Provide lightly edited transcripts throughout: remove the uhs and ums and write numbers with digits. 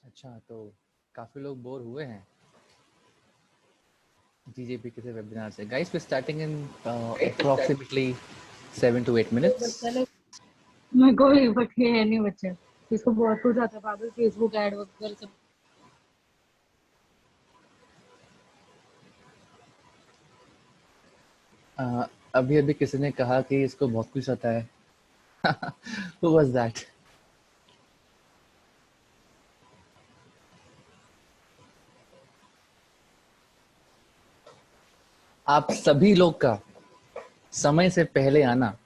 अच्छा, तो काफी लोग बोर हुए हैं जीजेपी के वेबिनार से। Guys, we starting in approximately 7 to 8 minutes. मेरे को भी बट ये है नहीं बच्चे, इसको बहुत कुछ आता है पागल, फेसबुक ऐड वगैरह सब। अभी अभी किसी ने कहा कि इसको बहुत कुछ आता है। Who was that? आप सभी लोग का समय से पहले आना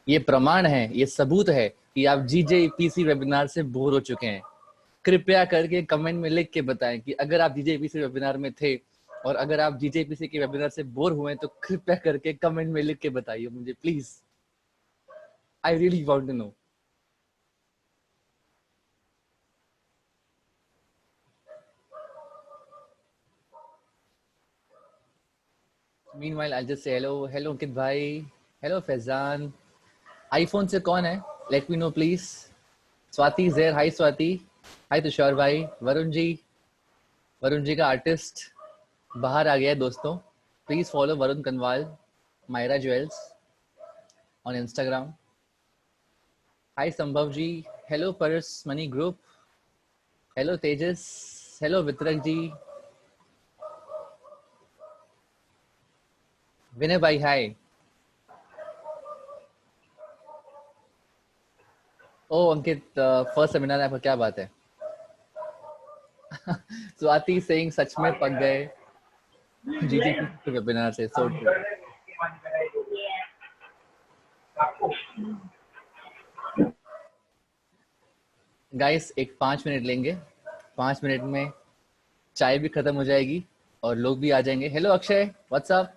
ये प्रमाण है, ये सबूत है कि आप जीजेपीसी वेबिनार से बोर हो चुके हैं। कृपया करके कमेंट में लिख के बताएं कि अगर आप जीजेपीसी वेबिनार में थे और अगर आप जीजेपीसी के वेबिनार से बोर हुए तो कृपया करके कमेंट में लिख के बताइए मुझे, please. I really want to know. Meanwhile, I'll just say hello Ankit भाई, hello फैजान। आईफोन से कौन है? Let me know please. Swati ज़ेर, हाय स्वाति, हाय तुषार भाई। वरुण जी का आर्टिस्ट बाहर आ गया है दोस्तों। Please follow Varun Kanwal, Myra jewels on Instagram. Hi Sambhav ji, hello Paras money group, hello Tejas, hello Vitarak ji, विनय भाई हाय। ओ अंकित, फर्स्ट सेमिनार है आपका, क्या बात है। स्वाति सिंह, सच में पक गए जीटीपी वेबिनार से, सो ट्रू। गाइस, एक 5 मिनट लेंगे, 5 मिनट में चाय भी खत्म हो जाएगी और लोग भी आ जाएंगे। Hello Akshay, what's up.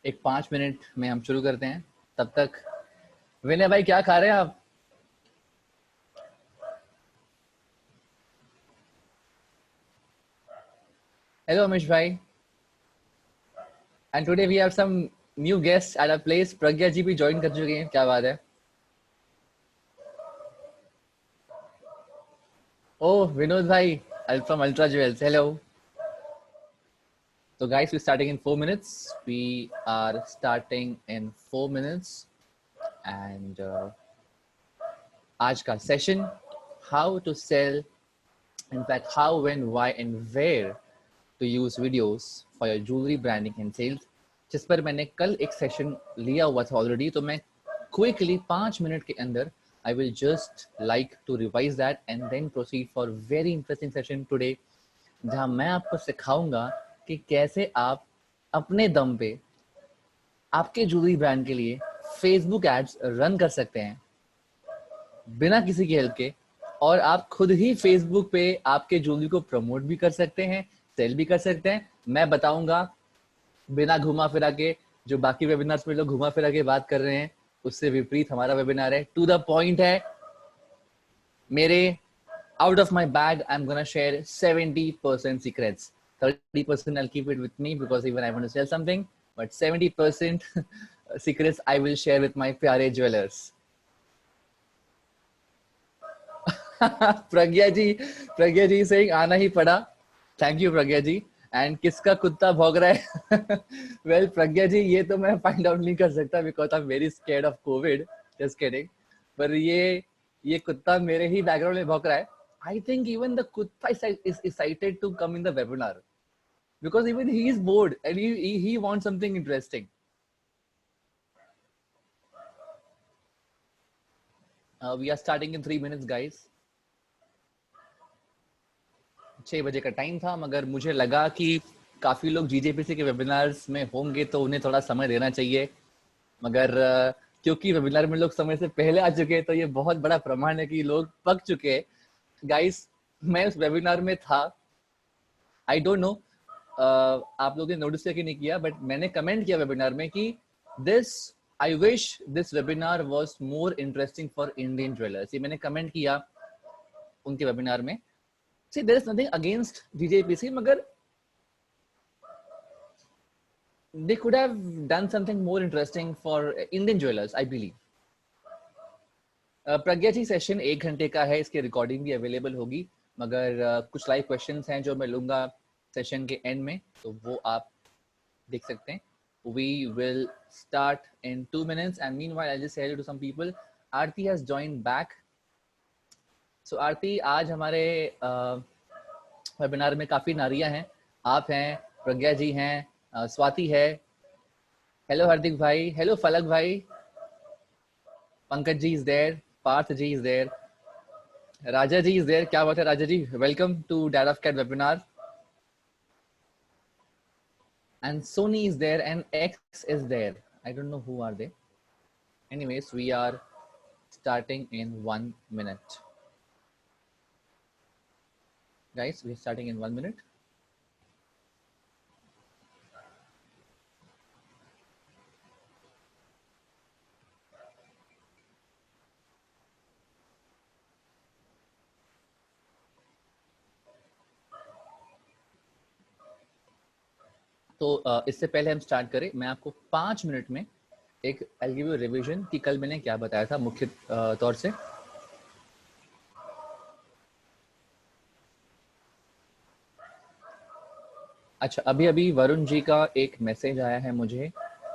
एक 5 मिनट में हम शुरू करते हैं। तब तक विनय भाई क्या खा रहे हैं आप? हेलो अमिश भाई। And today we have some new guest at a place. Pragya ji भी ज्वाइन कर चुके हैं, क्या बात है। ओह विनोद भाई, from ultra jewels, hello. So guys, we're starting in 4 minutes. We are starting in 4 minutes, and आज का session, how to sell, in fact how, when, why and where to use videos for your jewelry branding and sales, जिस पर मैंने कल एक session लिया हुआ था ऑलरेडी। तो मैं क्विकली 5 मिनट के अंदर I will just like to revise that and then proceed for very interesting session today, जहां मैं आपको सिखाऊंगा कि कैसे आप अपने दम पे आपके ज्वेलरी ब्रांड के लिए फेसबुक एड्स रन कर सकते हैं बिना किसी की हेल्प के, और आप खुद ही फेसबुक पे आपके ज्वेलरी को प्रमोट भी कर सकते हैं, सेल भी कर सकते हैं। मैं बताऊंगा बिना घुमा फिरा के। जो बाकी वेबिनार्स में लोग घुमा फिरा के बात कर रहे हैं, उससे विपरीत हमारा वेबिनार है, टू द पॉइंट है। मेरे out of my bag, I'm gonna share 70% secrets. 30% I'll keep it with me because even I want to sell something, but 70% secrets I will share with my प्यारे jewellers. Pragya ji से आना ही पड़ा। Thank you Pragya ji. And किसका कुत्ता भौंक रहा है? Well प्रज्ञा जी, ये तो मैं फाइंड आउट नहीं कर सकता because I am very scared of Covid, just kidding. पर ये कुत्ता मेरे ही बैकग्राउंड में भौंक रहा है। I think even the Kutta is excited to come in the webinar because even he is bored and he wants something interesting. We are starting in 3 minutes, guys. 6 बजे का time था, मगर मुझे लगा कि काफी लोग जीजेपीसी के वेबिनार्स में होंगे तो उन्हें थोड़ा समय देना चाहिए। मगर क्योंकि वेबिनार में लोग समय से पहले आ चुके हैं तो ये बहुत बड़ा प्रमाण है कि लोग पक चुके हैं। गाइस, मैं उस वेबिनार में था। आई डोंट नो आप लोगों ने नोटिस किया कि नहीं किया, बट मैंने कमेंट किया वेबिनार में कि I wish this webinar was more interesting for Indian jewellers. ये मैंने कमेंट किया उनके वेबिनार में। See, there is nothing against DJPC, मगर they could have done something more interesting for Indian jewelers, I believe. Pragya ji session 1 घंटे का है, इसकी रिकॉर्डिंग भी अवेलेबल होगी, मगर कुछ लाइव क्वेश्चंस हैं जो मैं लूंगा सेशन के एंड में, तो वो आप देख सकते हैं. We will start in 2 minutes, and meanwhile I'll just say hello to some people. Aarti has joined back. So Aarti, आज हमारे वेबिनार में काफी नारियां हैं. आप हैं, प्रज्ञा जी हैं, स्वाति है. हेलो हार्दिक भाई, हेलो फलक भाई, Pankaj ji is there, Parth ji is there, Raja ji is there. क्या बात है Raja ji, welcome to dad of cat webinar. And Sony is there and X is there. I don't know who are they. Anyways, we are starting in 1 minute. Guys, we're starting in 1 minute. तो इससे पहले हम start करें, मैं आपको 5 minute में एक I'll give you a revision कि कल मैंने क्या बताया था मुख्य तौर से. अच्छा, अभी वरुण जी का एक मैसेज आया है मुझे.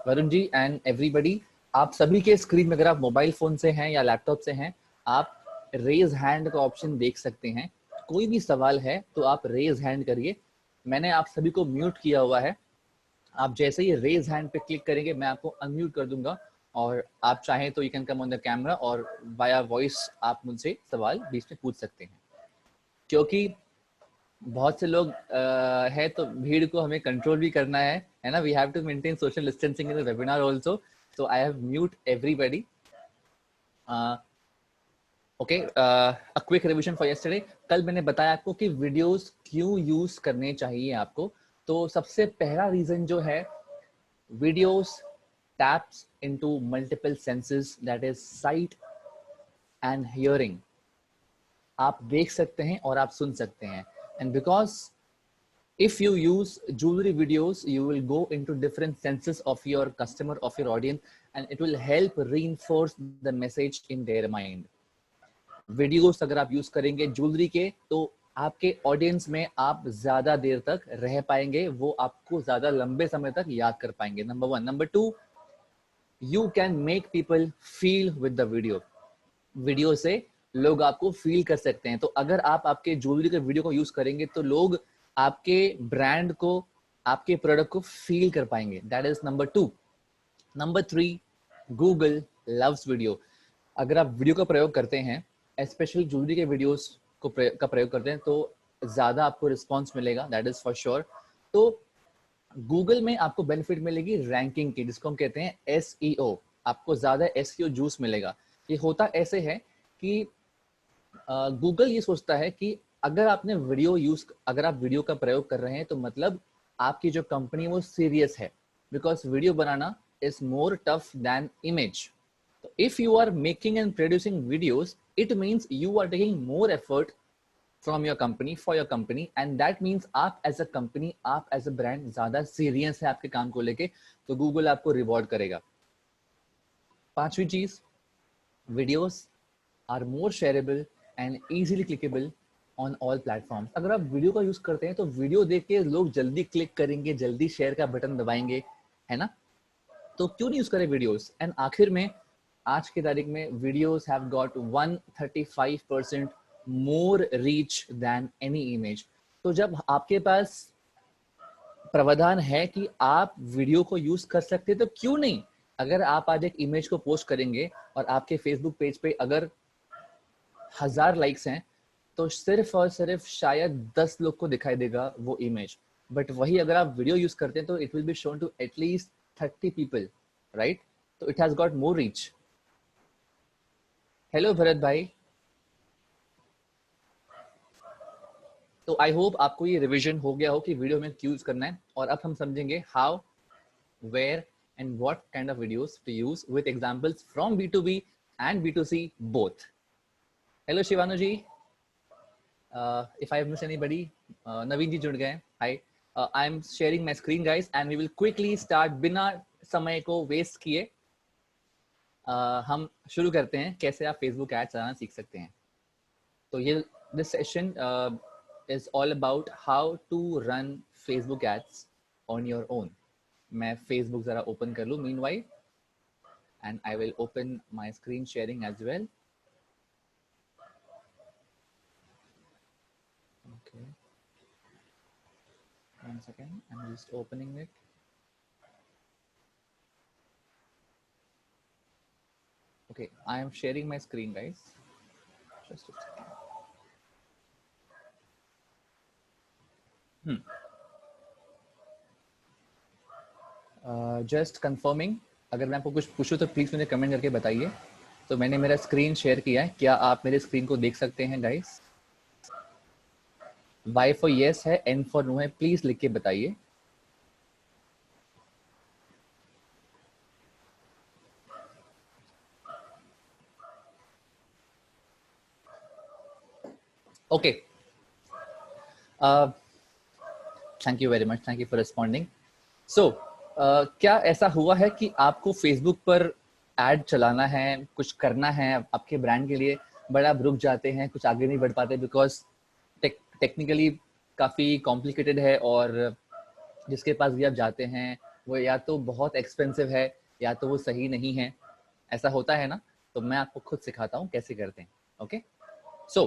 वरुण जी एंड एवरीबडी, आप सभी के स्क्रीन में अगर आप मोबाइल फोन से हैं या लैपटॉप से हैं, आप रेज हैंड का ऑप्शन देख सकते हैं. कोई भी सवाल है तो आप रेज हैंड करिए. मैंने आप सभी को म्यूट किया हुआ है. आप जैसे ही रेज हैंड पे क्लिक करेंगे मैं आपको अनम्यूट कर दूंगा, और आप चाहें तो you can come on the camera और वाया वॉइस आप मुझसे सवाल बीच में पूछ सकते हैं. क्योंकि बहुत से लोग है तो भीड़ को हमें कंट्रोल भी करना है ना. We have to maintain social distancing in the webinar also, so I have mute everybody. Okay, a quick revision for yesterday. कल मैंने बताया आपको कि वीडियोस क्यों यूज करने चाहिए आपको. तो सबसे पहला रीजन जो है, videos taps into multiple senses, that is site and hearing. आप देख सकते हैं और आप सुन सकते हैं. And because if you use jewelry videos, you will go into different senses of your customer, of your audience, and it will help reinforce the message in their mind. Videos अगर आप यूज करेंगे jewellery के, तो आपके audience में आप ज्यादा देर तक रह पाएंगे, वो आपको ज्यादा लंबे समय तक याद कर पाएंगे. Number 1. Number 2, you can make people feel with the video. Video से लोग आपको फील कर सकते हैं. तो अगर आप आपके ज्वेलरी के वीडियो को यूज करेंगे तो लोग आपके ब्रांड को, आपके प्रोडक्ट को फील कर पाएंगे. That is number 2. Number 3, Google loves video. अगर आप वीडियो का प्रयोग करते हैं, स्पेशली ज्वेलरी के वीडियोस का प्रयोग करते हैं, तो ज्यादा आपको रिस्पॉन्स मिलेगा. That is for sure. तो गूगल में आपको बेनिफिट मिलेगी रैंकिंग की, जिसको हम कहते हैं SEO. आपको ज्यादा SEO जूस मिलेगा. ये होता ऐसे है कि गूगल ये सोचता है कि अगर आपने अगर आप वीडियो का प्रयोग कर रहे हैं, तो मतलब आपकी जो कंपनी वो सीरियस है, बिकॉज वीडियो बनाना is more tough than image. तो if you are making and producing videos, it means you are taking more effort from your company, for your company, and that means आप as a company, आप as a brand ज्यादा serious है आपके काम को लेके, तो गूगल आपको रिवॉर्ड करेगा. 5वीं चीज, videos are more shareable and easily clickable on all platforms. अगर आप वीडियो का यूज करते हैं तो वीडियो देख के लोग जल्दी क्लिक करेंगे, जल्दी शेयर का बटन दबाएंगे, है ना. तो क्यों नहीं यूज करें वीडियोस. एंड आखिर में आज की तारीख में videos have got 135% more reach than any image. तो जब आपके पास प्रावधान है कि आप वीडियो को यूज कर सकते हैं, तो क्यों नहीं. अगर आप आज एक इमेज को पोस्ट करेंगे और आपके फेसबुक पेज पे अगर 1000 लाइक्स हैं, तो सिर्फ और सिर्फ शायद 10 लोग को दिखाई देगा वो इमेज. बट वही अगर आप वीडियो यूज करते हैं तो it will be shown to at least 30 people, right. तो it has got more reach. Hello Bharat भाई. तो आई होप आपको ये रिवीजन हो गया हो कि वीडियो में क्यों यूज करना है, और अब हम समझेंगे how, where and what kind of videos to use with examples from B2B and B2C both. Hello Shivanu ji. if I have missed anybody, नवीन जी जुड़ गए हैं. Hi, I am sharing my screen guys and we will quickly start बिना समय को waste किए. हम शुरू करते हैं कैसे आप फेसबुक एड चलाना सीख सकते हैं. तो ये this session is all about how to run Facebook ads on your own. मैं Facebook ज़रा open कर लूँ meanwhile and I will open my screen sharing as well. Okay. 1 second, I'm just opening it. Okay, I am sharing my screen guys. Just a second. Just confirming, अगर मैं आपको कुछ पूछूं तो प्लीज मुझे कमेंट करके बताइए. तो मैंने मेरा स्क्रीन शेयर किया है, क्या आप मेरे स्क्रीन को देख सकते हैं गाइस? Y फॉर येस है, N फॉर नो है, प्लीज लिख के बताइए. Okay, thank you very much, thank you for responding. So क्या ऐसा हुआ है कि आपको फेसबुक पर एड चलाना है, कुछ करना है आपके ब्रांड के लिए, बट आप रुक जाते हैं, कुछ आगे नहीं बढ़ पाते बिकॉज टेक्निकली काफ़ी कॉम्प्लिकेटेड है और जिसके पास भी आप जाते हैं वो या तो बहुत एक्सपेंसिव है या तो वो सही नहीं है. ऐसा होता है ना, तो मैं आपको खुद सिखाता हूँ कैसे करते हैं. Okay, so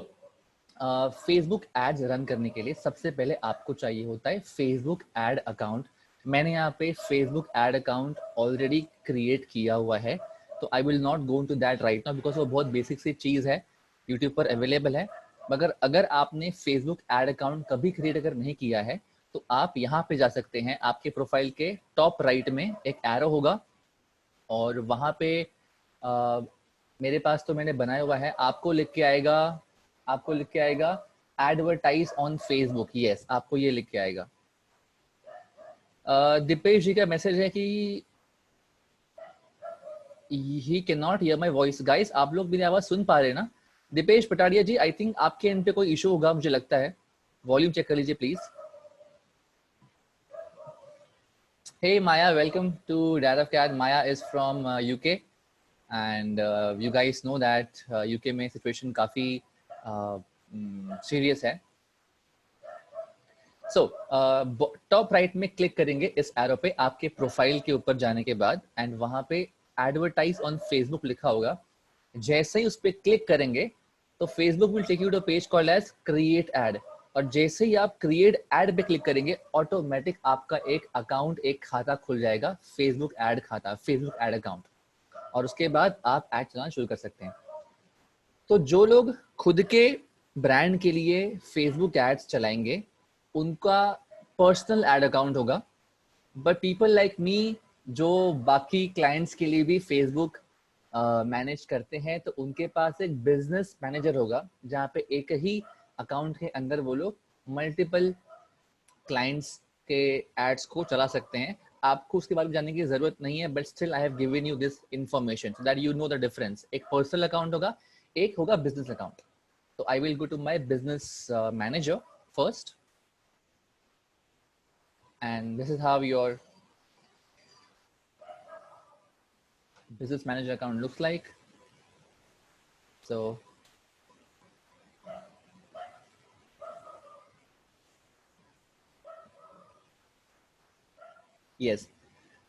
Facebook ads run करने के लिए सबसे पहले आपको चाहिए होता है फेसबुक एड अकाउंट. मैंने यहाँ पे Facebook ad account already create किया हुआ है, तो I will not go into that right now because वो बहुत बेसिक सी चीज़ है, यूट्यूब पर अवेलेबल है. मगर अगर आपने फेसबुक एड अकाउंट कभी क्रिएट अगर नहीं किया है तो आप यहाँ पे जा सकते हैं. आपके प्रोफाइल के टॉप राइट में एक एरो होगा और वहाँ पे मेरे पास तो मैंने बनाया हुआ है, आपको लिख के आएगा एडवर्टाइज ऑन फेसबुक. यस, आपको ये लिख के आएगा. दीपेश जी का मैसेज है कि he can not here my voice. Guys, आप लोग मेरी आवाज सुन पा रहे हैं ना? दीपेश पटारिया जी, आई थिंक आपके एंड पे कोई इशू होगा, मुझे लगता है. वॉल्यूम चेक कर लीजिए please. Hey Maya, welcome to dad of Cat. Maya is from UK and you guys know that UK में सिचुएशन काफ़ी सीरियस है. सो टॉप राइट में क्लिक करेंगे इस एरो पे आपके प्रोफाइल के ऊपर जाने के बाद एंड वहाँ पे एडवर्टाइज ऑन फेसबुक लिखा होगा. जैसे ही उस पर क्लिक करेंगे तो Facebook will take you to page called as create ad. और जैसे ही आप क्रिएट एड पे क्लिक करेंगे ऑटोमेटिक आपका एक अकाउंट, एक खाता खुल जाएगा, फेसबुक एड खाता, फेसबुक एड अकाउंट. और उसके बाद आप एड चलाना शुरू कर सकते हैं. तो जो लोग खुद के ब्रांड के लिए फेसबुक एड्स चलाएंगे उनका पर्सनल एड अकाउंट होगा. बट पीपल लाइक मी जो बाकी क्लाइंट्स के लिए भी फेसबुक मैनेज करते हैं तो उनके पास एक बिजनेस मैनेजर होगा जहाँ पे एक ही अकाउंट के अंदर वो लोग मल्टीपल क्लाइंट्स के एड्स को चला सकते हैं. आपको उसके बारे में जानने की जरूरत नहीं है, but still I have given you this information so that you know the difference. एक पर्सनल अकाउंट होगा, एक होगा बिजनेस अकाउंट. तो I will go to my business manager first and this is how your business manager account looks like. So yes,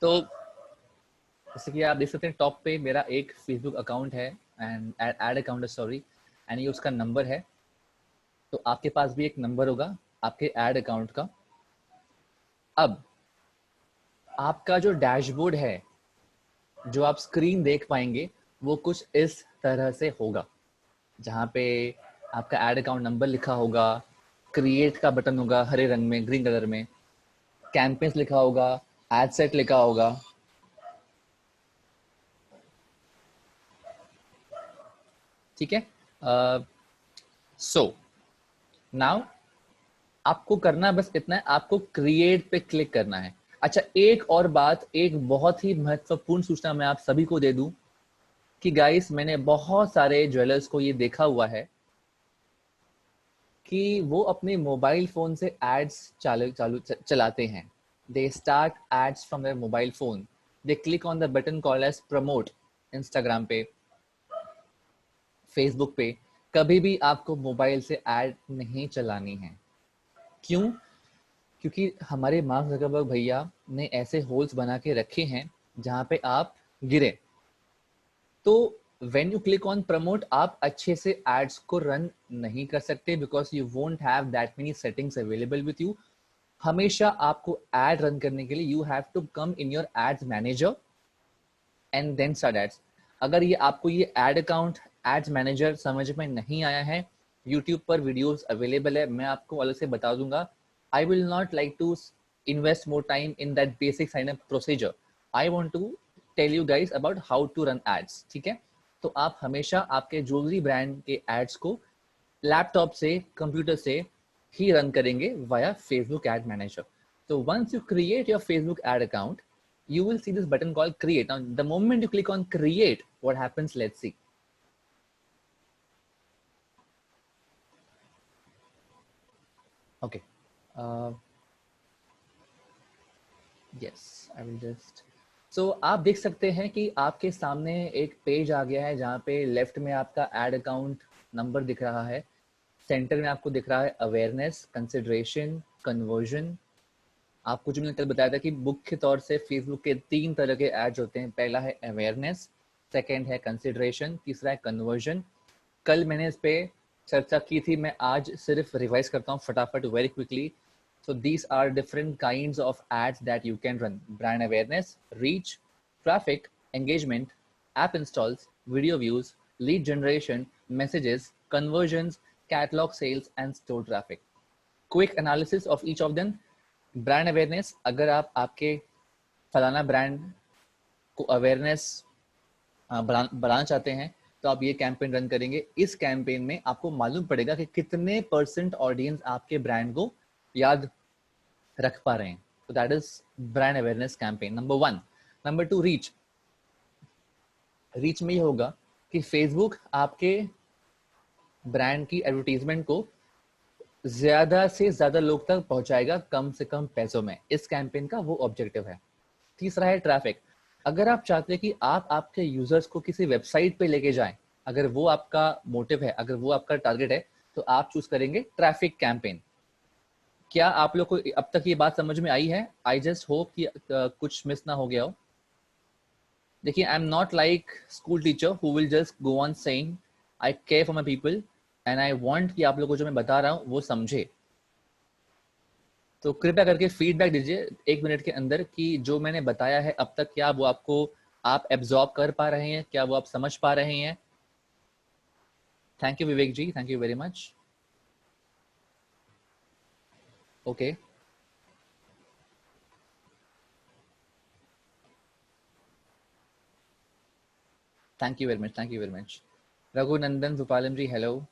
तो जैसे कि आप देख सकते हैं टॉप पे मेरा एक फेसबुक अकाउंट है एंड एड अकाउंट है, सॉरी, एंड ये उसका नंबर है. तो आपके पास भी एक नंबर होगा आपके एड अकाउंट का. अब आपका जो डैशबोर्ड है, जो आप स्क्रीन देख पाएंगे, वो कुछ इस तरह से होगा, जहाँ पे आपका एड अकाउंट नंबर लिखा होगा, क्रिएट का बटन होगा हरे रंग में, ग्रीन कलर में, कैंपेन्स लिखा होगा, एड सेट लिखा होगा. ठीक है. सो नाउ आपको करना बस इतना है, आपको क्रिएट पे क्लिक करना है. अच्छा, एक और बात, एक बहुत ही महत्वपूर्ण सूचना मैं आप सभी को दे दूं कि गाइस मैंने बहुत सारे ज्वेलर्स को ये देखा हुआ है कि वो अपने मोबाइल फोन से एड्स चलाते हैं. They start ads from their mobile phone. They click on the button called as promote. Instagram पे, फेसबुक पे कभी भी आपको मोबाइल से ऐड नहीं चलानी है. क्यों? क्योंकि हमारे मार्क जकरबर्ग भैया ने ऐसे होल्स बना के रखे हैं जहां पे आप गिरे. तो when you click on promote आप अच्छे से एड्स को रन नहीं कर सकते because you won't have that many settings available with you. हमेशा आपको एड रन करने के लिए you have to come in your ads manager and then start ads. अगर ये आपको ये एड अकाउंट एड्स मैनेजर समझ में नहीं आया है, यूट्यूब पर वीडियोस अवेलेबल है, मैं आपको अलग से बता दूंगा. I will not like to invest more time in that basic sign up procedure. I want to tell you guys about how to run ads. ठीक है, तो आप हमेशा आपके ज्वेलरी ब्रांड के एड्स को लैपटॉप से, कंप्यूटर से ही रन करेंगे via Facebook ad manager. So once you create your Facebook ad account, you will see this button called create. Now, the moment you click on create, what happens? Let's see. Okay. Yes, I will just. So आप देख सकते हैं कि आपके सामने एक page आ गया है जहाँ पे लेफ्ट में आपका एड अकाउंट नंबर दिख रहा है. सेंटर में आपको दिख रहा है अवेयरनेस, कंसिडरेशन, कन्वर्जन. आपको जो मैंने कल बताया था कि मुख्य तौर से फेसबुक के 3 तरह के एड्स होते हैं. पहला है अवेयरनेस, सेकंड है कंसिडरेशन, तीसरा है कन्वर्जन. कल मैंने इस पे चर्चा की थी, मैं आज सिर्फ रिवाइज करता हूँ फटाफट, very quickly. So these are different kinds of ads that you can run. Brand awareness, reach, traffic, engagement, app installs, video views, lead generation, messages, conversions, catalogue sales and store traffic. Quick analysis of each of them. Brand awareness, अगर आप आपके फलाना brand को awareness बढ़ाना चाहते हैं तो आप ये कैंपेन रन करेंगे. इस कैंपेन में आपको मालूम पड़ेगा कि कितने % ऑडियंस आपके ब्रांड को याद रख पा रहे हैं. तो that is brand awareness campaign number 1. Number 2, reach. Reach में ये होगा कि फेसबुक आपके ब्रांड की एडवर्टीजमेंट को ज्यादा से ज्यादा लोग तक पहुंचाएगा कम से कम पैसों में. इस कैंपेन का वो ऑब्जेक्टिव है. तीसरा है ट्रैफिक. अगर आप चाहते हैं कि आप आपके यूजर्स को किसी वेबसाइट पे लेके जाएं, अगर वो आपका मोटिव है, अगर वो आपका टारगेट है, तो आप चूज करेंगे ट्रैफिक कैंपेन. क्या आप लोग को अब तक ये बात समझ में आई है? आई जस्ट होप कि कुछ मिस ना हो गया हो. देखिए, आई am not like school teacher who will just go on saying I care for my people and I want कि आप लोगों को जो मैं बता रहा हूँ वो समझे. तो कृपया करके फीडबैक दीजिए 1 मिनट के अंदर कि जो मैंने बताया है अब तक, क्या वो आपको आप एब्जॉर्ब कर पा रहे हैं, क्या वो आप समझ पा रहे हैं. Thank you Vivek ji, thank you very much. Okay, thank you very much, thank you very much. Raghunandan Bhupalam ji, hello.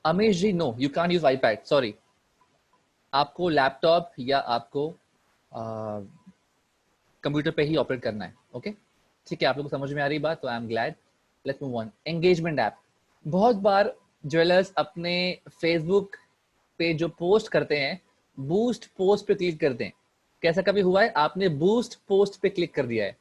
Amesh ji, no you can use iPad, sorry. आपको लैपटॉप या आपको कंप्यूटर पे ही ऑपरेट करना है. ओके, ठीक है, आप लोग को समझ में आ रही बात, तो I am glad. Let's move on. Engagement app. बहुत बार ज्वेलर्स अपने फेसबुक पे जो पोस्ट करते हैं, बूस्ट पोस्ट पे क्लिक करते हैं. कैसा कभी हुआ है आपने बूस्ट पोस्ट पे क्लिक कर दिया है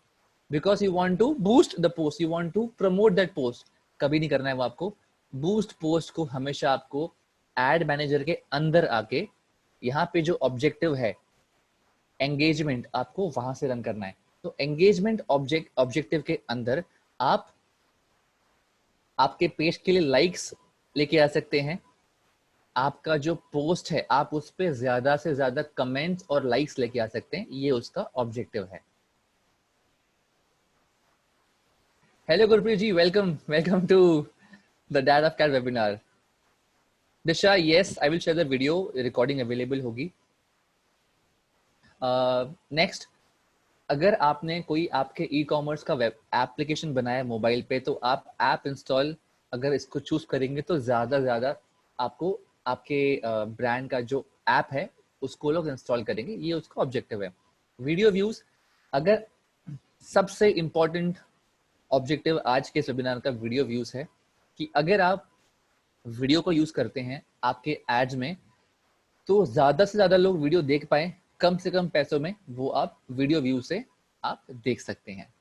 because you want to boost the post, you want to promote that post? कभी नहीं करना है वो आपको. बूस्ट पोस्ट को हमेशा आपको एड मैनेजर के अंदर आके, यहाँ पे जो ऑब्जेक्टिव है एंगेजमेंट, आपको वहां से रन करना है. तो एंगेजमेंट ऑब्जेक्टिव के अंदर आप आपके पेज के लिए लाइक्स लेके आ सकते हैं. आपका जो पोस्ट है आप उस पर ज्यादा से ज्यादा कमेंट्स और लाइक्स लेके आ सकते हैं. ये उसका ऑब्जेक्टिव है. Hello Gurpreet ji, welcome welcome to the dad of cat webinar. Disha, yes I will share the video, recording available होगी. नेक्स्ट, अगर आपने कोई आपके ई कॉमर्स का वेब एप्लीकेशन बनाया मोबाइल पे, तो आप ऐप इंस्टॉल अगर इसको चूज करेंगे तो ज्यादा आपको आपके ब्रांड का जो ऐप है उसको लोग इंस्टॉल करेंगे. ये उसका ऑब्जेक्टिव है. वीडियो व्यूज, अगर सबसे इंपॉर्टेंट ऑब्जेक्टिव आज के इस वेबिनार का वीडियो व्यूज है कि अगर आप वीडियो को यूज करते हैं आपके एड्स में, तो ज्यादा से ज्यादा लोग वीडियो देख पाए, कम से कम पैसों में वो आप वीडियो व्यू से आप देख सकते हैं।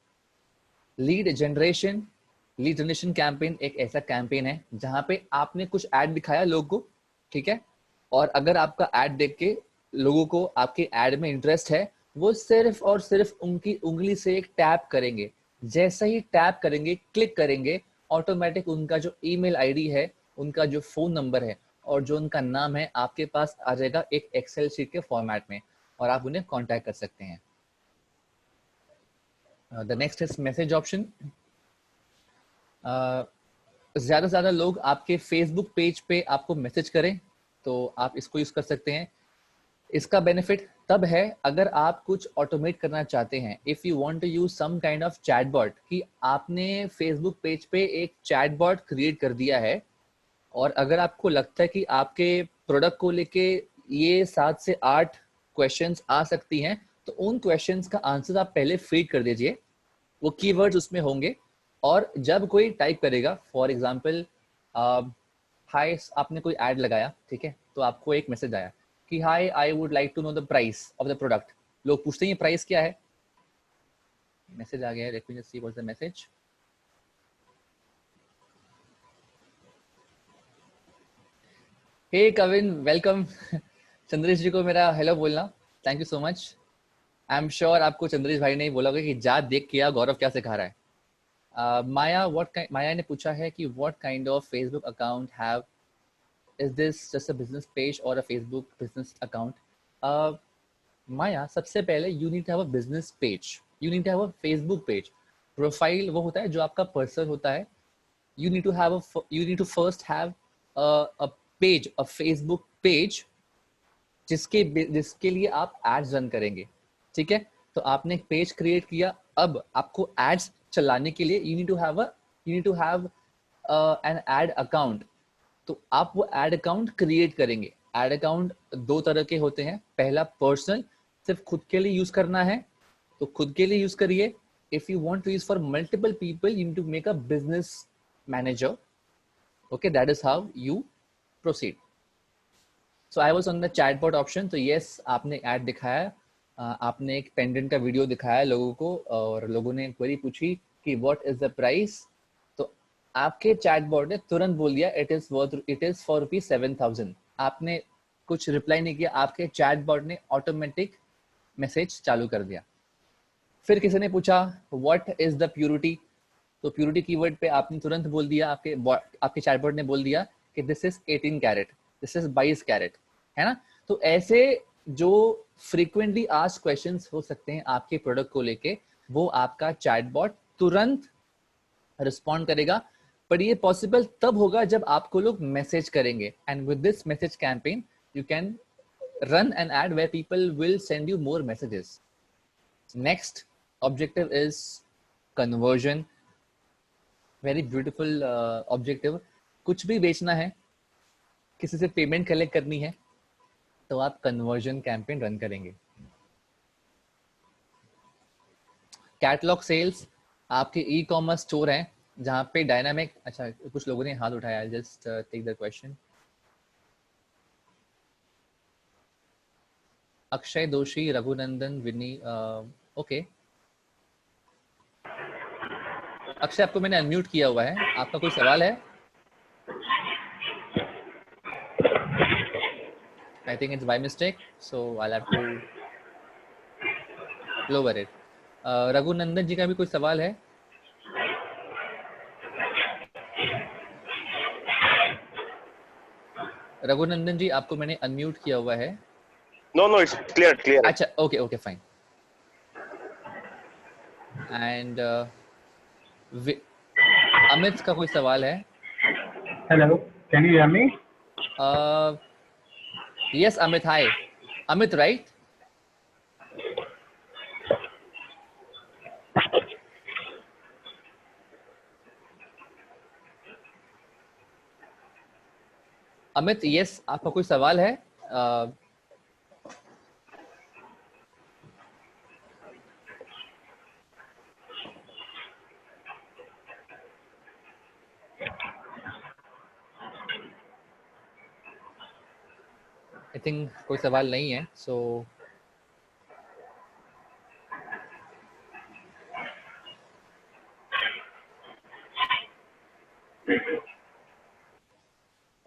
लीड जनरेशन कैंपेन एक ऐसा कैंपेन है जहां पे आपने कुछ ऐड दिखाया लोगों को, ठीक है, और अगर आपका ऐड देख के लोगों को आपके ऐड में इंटरेस्ट है, वो सिर्फ और सिर्फ उनकी उंगली से एक टैप करेंगे। जैसे ही टैप करेंगे, क्लिक करेंगे, ऑटोमेटिक उनका जो ईमेल आईडी है, उनका जो फोन नंबर है और जो उनका नाम है आपके पास आ जाएगा एक एक्सेल शीट के फॉर्मेट में, और आप उन्हें कांटेक्ट कर सकते हैं। The next is message option. ज्यादा से ज्यादा लोग आपके फेसबुक पेज पे आपको मैसेज करें तो आप इसको यूज कर सकते हैं। इसका बेनिफिट तब है अगर आप कुछ ऑटोमेट करना चाहते हैं। If you want to use some kind of chatbot, कि आपने फेसबुक पेज पे एक चैटबॉट क्रिएट कर दिया है, और अगर आपको लगता है कि आपके प्रोडक्ट को लेके ये 7 से 8 क्वेश्चंस आ सकती हैं, तो उन क्वेश्चंस का आंसर आप पहले फीड कर दीजिए, वो कीवर्ड्स उसमें होंगे, और जब कोई टाइप करेगा, फॉर एग्जांपल हाय, आपने कोई ऐड लगाया, ठीक है, तो आपको एक मैसेज आया कि hi, I would like to know the price of the product. लोग पूछते हैं प्राइस क्या है, मैसेज आ गया है, let me just see what's the message. Hey Kavin, welcome. Chandresh ji को मेरा हेलो बोलना, thank you so much. I am sure आपको चंद्रेश भाई ने ही बोला होगा कि जा देख के गौरव क्या सिखा रहा है। माया ने पूछा है कि what kind of Facebook account have, is this just a business page और a Facebook business account? Maya, सबसे पहले you need to have a business page, you need to have a Facebook page. Profile वो होता है जो आपका personal होता है। You need to have you need to first have a page, a Facebook page, जिसके लिए आप एड्स रन करेंगे, ठीक है। तो आपने एक पेज क्रिएट किया, अब आपको एड्स चलाने के लिए you need to have an ad account. तो आप वो एड अकाउंट क्रिएट करेंगे। एड अकाउंट दो तरह के होते हैं। पहला पर्सनल, सिर्फ खुद के लिए यूज करना है तो खुद के लिए यूज करिए। If you want to use for multiple people, you need to make a business manager. Okay, that is how you proceed. So I was on the chatbot option. तो यस, आपने ad दिखाया, आपने एक pendant का video दिखाया लोगों को, और लोगों ने क्वेरी पूछी कि व्हाट इज द प्राइस। तो आपके चैटबॉट ने तुरंत बोल दिया इट इज फॉर ₹7,000। आपने कुछ रिप्लाई नहीं किया, आपके चैटबॉट ने ऑटोमेटिक मैसेज चालू कर दिया। फिर किसी ने पूछा व्हाट इज द प्योरिटी, तो प्योरिटी कीवर्ड पे आपने तुरंत बोल दिया, आपके चैटबॉट ने बोल दिया कि this is 18 carat, this is 22 carat, है ना। तो ऐसे जो फ्रीक्वेंटली आस्क्ड क्वेश्चंस हो सकते हैं आपके प्रोडक्ट को लेके, वो आपका चैटबॉट तुरंत रिस्पॉन्ड करेगा। पर ये पॉसिबल तब होगा जब आपको लोग मैसेज करेंगे, and with this message campaign you can run an ad where people will send you more messages. Next objective is conversion. Very beautiful objective. कुछ भी बेचना है, किसी से पेमेंट कलेक्ट करनी है, तो आप कन्वर्जन कैंपेन रन करेंगे। कैटलॉग सेल्स, आपके ई कॉमर्स स्टोर हैं जहाँ पे डायनामिक, अच्छा कुछ लोगों ने हाथ उठाया, just take the question. Akshay Doshi, Raghunandan, Winnie, okay. Akshay, आपको मैंने अनम्यूट किया हुआ है, आपका कोई सवाल है? I think it's by mistake, so I'll have to lower it. Raghunandan जी का भी कोई सवाल है? रघुनंदन जी, आपको मैंने अनम्यूट किया हुआ है। No, it's clear. अच्छा, ओके फाइन। एंड अमित का कोई सवाल है? Hello, can you hear me? Yes Amit, hi Amit, right? Amit, yes, आपका कोई सवाल है? थिंक कोई सवाल नहीं है, सो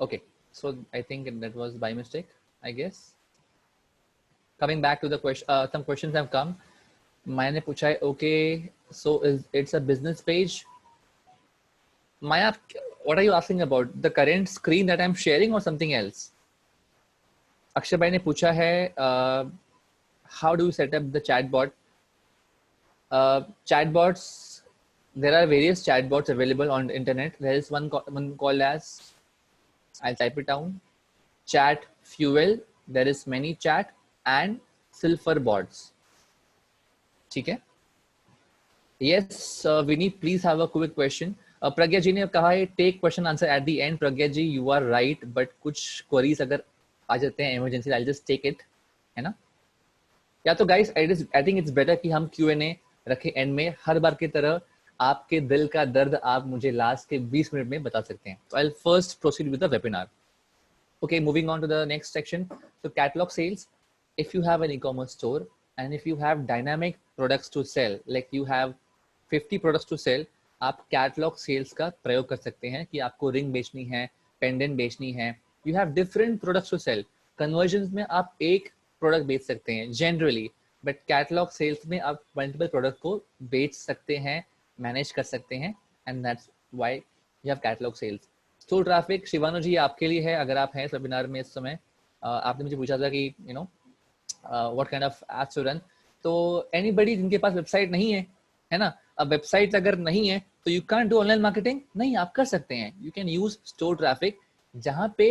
okay, so I think that was by mistake, I guess. Coming back to the question, some questions have come. मैंने पूछा है, okay, so it's a business page. Maya, what are you asking about? The current screen that I'm sharing or something else? Akshay भाई ने पूछा है, how do you set up the chatbot? Chatbots, there are various chatbots available on the internet. There is one called as, I'll type it down, Chat Fuel. There is ManyChat and Silverbots. ठीक है? Yes, Vinny, please have a quick question. प्रज्ञा जी ने कहा है take question answer at the end. Pragya ji, you are right, but कुछ queries अगर आ जाते हैं emergency, I just take it, है ना? या तो guys, I think it's better कि हम Q&A रखें एंड में. हर बार की तरह आपके दिल का दर्द आप मुझे लास्ट के 20 मिनट में बता सकते हैं. I will first proceed with the webinar. Okay, moving on to the next section. So catalog sales, if you have an e-commerce store and if you have dynamic products to sell, like you have 50 products to sell, आप catalogue sales का प्रयोग कर सकते हैं कि आपको ring बेचनी है, पेंडेंट बेचनी है. You have different products to sell. Conversion में आप एक प्रोडक्ट बेच सकते हैं जनरली, बट कैटलॉग सेल्स में आप मल्टीपल प्रोडक्ट को बेच सकते हैं, मैनेज कर सकते हैं, and that's why you have catalogue sales. Store traffic, Shivanu ji आपके लिए है, अगर आप हैं इस वेबिनार में इस समय. आपने मुझे पूछा था कि you know what kind of ads to run. तो एनीबडी जिनके पास वेबसाइट नहीं है ना, अब वेबसाइट अगर नहीं है तो you can do online marketing. नहीं, आप कर सकते हैं. You can use store traffic, जहां पे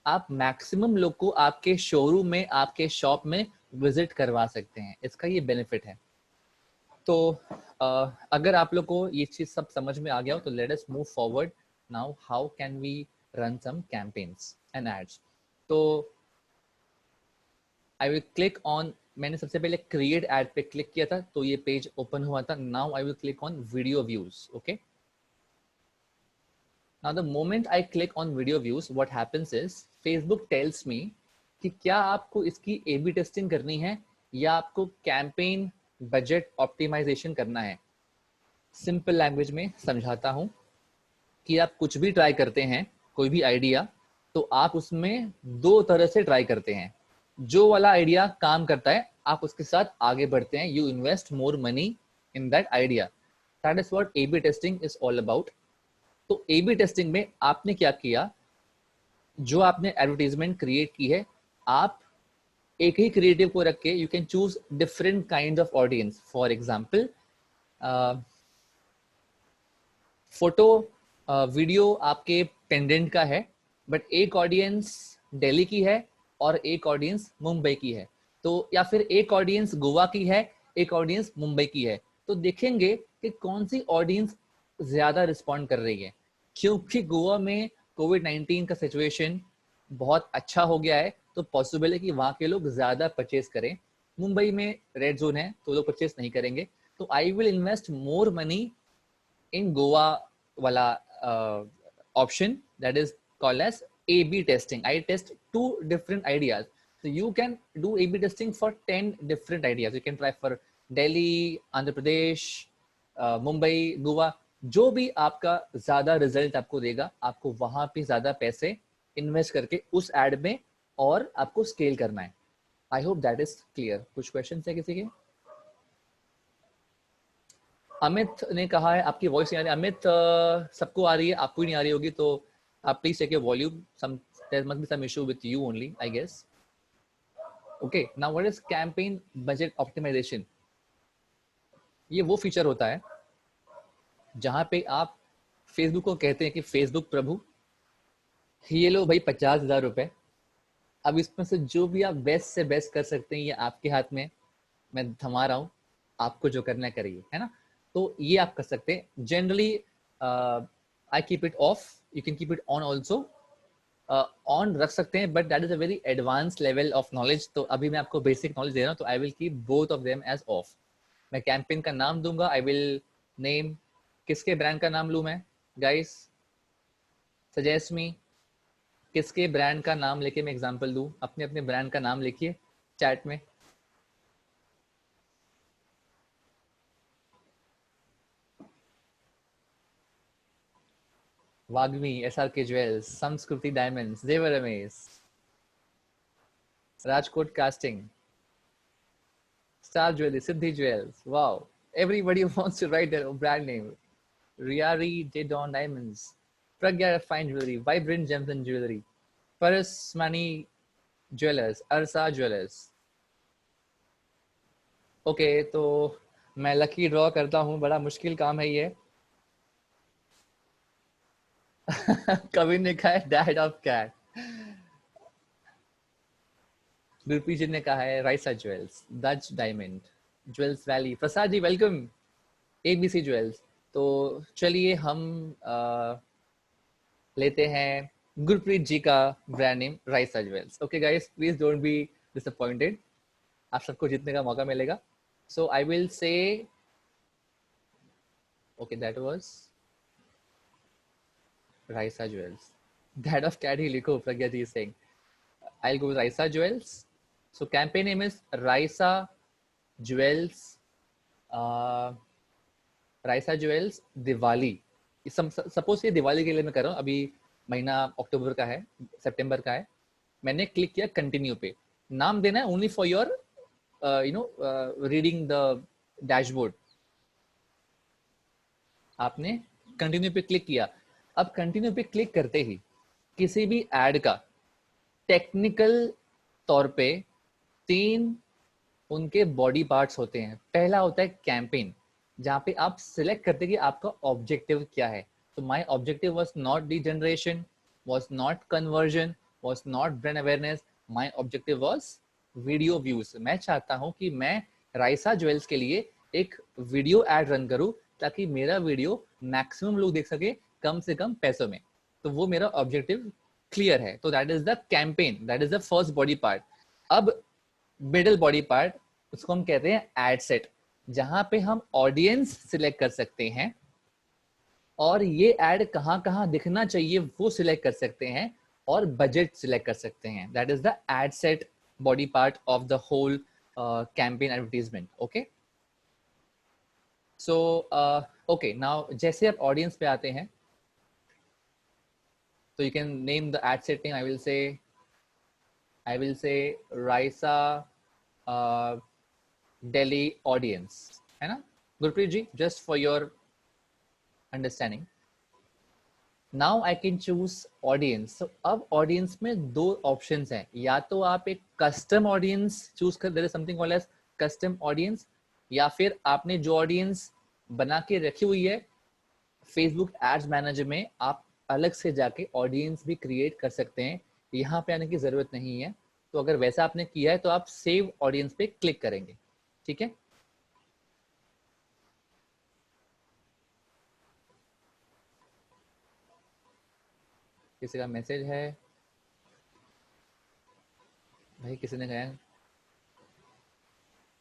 आप मैक्सिमम लोग को आपके शोरूम में, आपके शॉप में विजिट करवा सकते हैं. इसका ये बेनिफिट है. तो अगर आप लोग को ये चीज सब समझ में आ गया हो तो let us move forward. Now, how can we run some campaigns and ads? तो I will click on, मैंने सबसे पहले create ad पे क्लिक किया था तो ये पेज ओपन हुआ था. Now I will click on video views. Okay. Now the moment I click on video views, what happens is Facebook tells me कि क्या आपको इसकी A/B टेस्टिंग करनी है या आपको कैंपेन बजट ऑप्टिमाइजेशन करना है. सिंपल लैंग्वेज में समझाता हूँ कि आप कुछ भी ट्राई करते हैं, कोई भी आइडिया, तो आप उसमें दो तरह से ट्राई करते हैं. जो वाला आइडिया काम करता है आप उसके साथ आगे बढ़ते हैं. You invest more money in that idea. That is what A/B testing is all about. तो A/B टेस्टिंग में आपने क्या किया, जो आपने एडवर्टाइजमेंट क्रिएट की है, आप एक ही क्रिएटिव को रख के you can choose different kind of audience. For example, photo video आपके पेंडेंट का है, बट एक ऑडियंस दिल्ली की है और एक ऑडियंस मुंबई की है. तो या फिर एक ऑडियंस गोवा की है, एक ऑडियंस मुंबई की है. तो देखेंगे कि कौन सी ऑडियंस ज्यादा रिस्पॉन्ड कर रही है. क्योंकि गोवा में कोविड-19 का सिचुएशन बहुत अच्छा हो गया है, तो पॉसिबल है कि वहाँ के लोग ज्यादा परचेज करें. मुंबई में रेड जोन है तो लोग परचेज नहीं करेंगे. तो I will invest more money in Goa वाला option, that is called as A/B testing. I test 2 different ideas. So you can do A/B testing for 10 different ideas. You can try for Delhi, Andhra Pradesh, Mumbai, Goa. जो भी आपका ज्यादा result आपको देगा, आपको वहां पे ज्यादा पैसे इन्वेस्ट करके उस एड में और आपको स्केल करना है. आई होप दैट इज क्लियर. कुछ क्वेश्चन है किसी के? अमित ने कहा है आपकी वॉइस नहीं आ रही. अमित, सबको आ रही है, आपको ही नहीं आ रही होगी, तो आप please check your volume. There must be some issue with you only, I guess. Okay, now what is campaign budget optimization? ये वो फीचर होता है जहां पे आप फेसबुक को कहते हैं कि फेसबुक प्रभु, ये लो भाई 50,000 रुपए, अब इसमें से जो भी आप बेस्ट से बेस्ट कर सकते हैं ये आपके हाथ में, मैं थमा रहा हूँ, आपको जो करना है करिए, है ना? तो ये आप कर सकते हैं. Generally I keep it of, you can keep it on also. On रख सकते हैं, but that is a very advance level of knowledge. तो अभी मैं आपको बेसिक नॉलेज दे रहा हूँ, तो I will keep both of them as off. मैं कैंपेन का नाम दूंगा, आई विल नेम. किसके ब्रांड का नाम लूँ मैं गाइस? Suggest me. किसके ब्रांड का नाम लेके मैं एग्जांपल दूं? अपने अपने ब्रांड का नाम लिखिए चैट में। Vagmi, SRK jewels, Sanskriti diamonds, Zevar Ramesh, Rajkot casting, star jewellery, Siddhi jewels. Wow, everybody wants to write their own brand name. Riari Dedon Diamonds, Pragya Fine Jewelry, Vibrant Gems and Jewelry, Paras Mani Jewelers, Arsa Jewelers. Okay, तो मैं lucky draw करता हूँ, बड़ा मुश्किल काम है ये. कविन ने कहा है dad of cat. Gurpreet ji ने कहा है Raisa jewels, Dutch diamond, jewels valley. Prasad ji welcome, ABC jewels. तो चलिए हम लेते हैं गुरप्रीत जी का brand name Raisa jewels. Okay guys, please don't be disappointed, आप सबको जीतने का मौका मिलेगा. So I will say okay, that was Raisa jewels. That of cat ही लिखो, Pragya ji saying. I'll go with Raisa Jewels. So campaign name is Raisa Jewels. Raisa Jewels Diwali. Suppose ये दिवाली के लिए मैं कर रहा हूँ, अभी महीना अक्टूबर का है, सितंबर का है. मैंने क्लिक किया कंटिन्यू पे. नाम देना है only for your reading the dashboard. आपने कंटिन्यू पे क्लिक किया. अब कंटिन्यू पे क्लिक करते ही किसी भी एड का टेक्निकल तौर पे 3 उनके बॉडी पार्ट्स होते हैं. पहला होता है कैंपेन, जहाँ पे आप सिलेक्ट करते हैं कि आपका ऑब्जेक्टिव क्या है. तो my objective was not lead generation, was not conversion, was not brand awareness. My objective was video views. मैं चाहता हूँ कि मैं राइसा ज्वेल्स के लिए एक वीडियो एड रन करूँ ताकि मेरा वीडियो मैक्सिमम लोग देख सके कम से कम पैसों में. तो वो मेरा ऑब्जेक्टिव क्लियर है. तो that is the campaign, that is the first body part. अब मिडिल बॉडी पार्ट, उसको हम कहते हैं एड सेट, जहां पे हम ऑडियंस सिलेक्ट कर सकते हैं और ये एड कहां कहां दिखना चाहिए वो सिलेक्ट कर सकते हैं और बजट सिलेक्ट कर सकते हैं. That is the ad set body part of the whole campaign advertisement. Okay, so okay, now जैसे आप ऑडियंस पे आते हैं, so you can name the ad set name. I will say Raisa Delhi audience, है ना गुरप्रीत जी? just for your understanding. now I can choose audience. so अब audience में 2 options हैं. या तो आप एक custom audience choose कर, there is something called as custom audience, या फिर आपने जो audience बना के रखी हुई है Facebook Ads Manager में, आप अलग से जाके ऑडियंस भी क्रिएट कर सकते हैं. यहाँ पे आने की जरूरत नहीं है. तो अगर वैसा आपने किया है तो आप सेव ऑडियंस पे क्लिक करेंगे. ठीक है, किसी का मैसेज है भाई? किसी ने कहा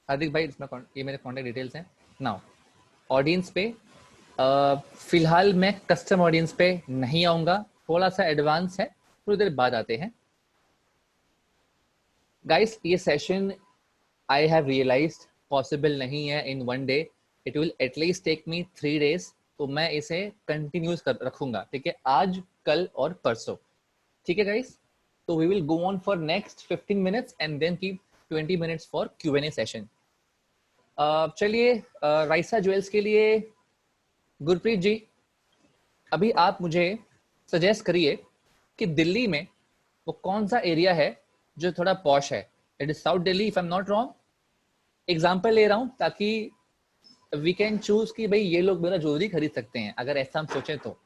हार्दिक भाई, इसमें ये मेरे कॉन्टेक्ट डिटेल्स हैं. नाउ ऑडियंस पे फिलहाल मैं कस्टम ऑडियंस पे नहीं आऊंगा, थोड़ा सा एडवांस है, थोड़ी देर बाद आते हैं. गाइस, ये session I have realized possible नहीं है in 1 day. It will at least take me 3 days. तो मैं इसे कंटिन्यूस कर रखूंगा. ठीक है, आज, कल और परसों. ठीक है गाइस, तो we will go on for next 15 minutes and then keep 20 minutes for Q&A session. चलिए, राइसा ज्वेल्स के लिए गुरप्रीत जी, अभी आप मुझे सजेस्ट करिए कि दिल्ली में वो कौन सा एरिया है जो थोड़ा पॉश है. It is south Delhi if I am not wrong. Example ले रहा हूं ताकि वी कैन चूज कि भाई ये लोग मेरा ज्वेलरी खरीद सकते हैं, अगर ऐसा हम सोचें तो.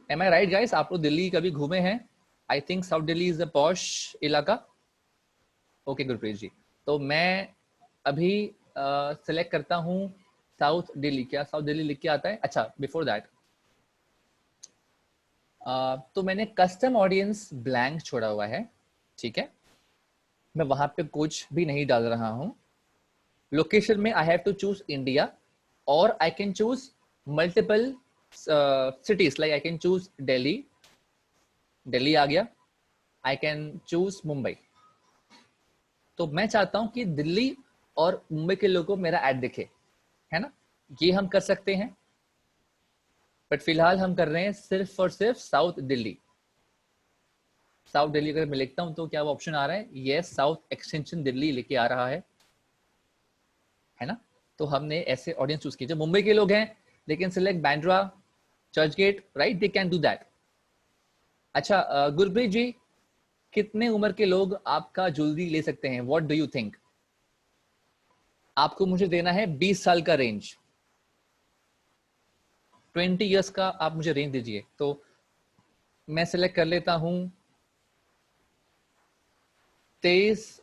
एम आई राइट गाइस? आप लोग दिल्ली कभी घूमे हैं? I think south Delhi is the posh इलाका. ओके गुरप्रीत जी, तो मैं अभी सिलेक्ट करता हूँ साउथ दिल्ली. क्या साउथ दिल्ली लिख के आता है? अच्छा, बिफोर दैट तो मैंने कस्टम ऑडियंस ब्लैंक छोड़ा हुआ है. ठीक है, मैं वहां पे कुछ भी नहीं डाल रहा हूं. लोकेशन में I have to choose India और I can choose multiple cities, like I can choose Delhi, Delhi आ गया, आई कैन चूज मुंबई। तो मैं चाहता हूं कि दिल्ली और मुंबई के लोगों को मेरा एड दिखे, है ना, ये हम कर सकते हैं। बट फिलहाल हम कर रहे हैं सिर्फ और सिर्फ साउथ दिल्ली। साउथ दिल्ली अगर मैं लिखता हूं तो क्या वो ऑप्शन आ रहा है? यस, साउथ एक्सटेंशन दिल्ली लेके आ रहा है ना। तो हमने ऐसे ऑडियंस चूज किया। जो मुंबई के लोग हैं they can select Bandra, Churchgate, right, they can do that. अच्छा गुरप्रीत जी, कितने उम्र के लोग आपका ज्वेलरी ले सकते हैं? What do you think? आपको मुझे देना है 20 साल का रेंज, 20 इयर्स का आप मुझे रेंज दीजिए। तो मैं सिलेक्ट कर लेता हूं 23,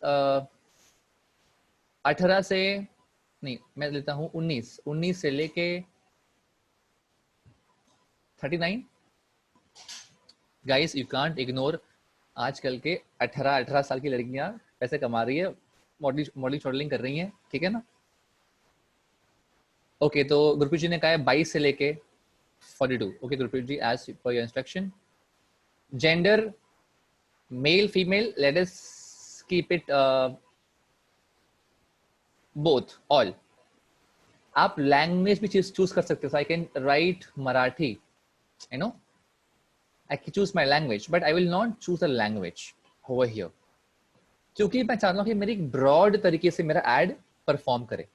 18 से, नहीं मैं लेता हूं 19 से लेके 39। गाइस यू कांट इग्नोर, आजकल के 18 साल की लड़कियां पैसे कमा रही है, मॉडलिंग शॉडलिंग कर रही हैं, ठीक है ना। ओके, तो गुरप्रीत जी ने कहा है 22 से लेके 42। Okay Gurpreet ji, as per your instruction. Gender male female, let us keep it both, all. आप लैंग्वेज भी चूज कर सकते हो। I can write Marathi, you know, I can choose my language, but I will not choose a language over here, क्योंकि मैं चाहता हूँ कि मेरी ब्रॉड तरीके से मेरा एड परफॉर्म करे।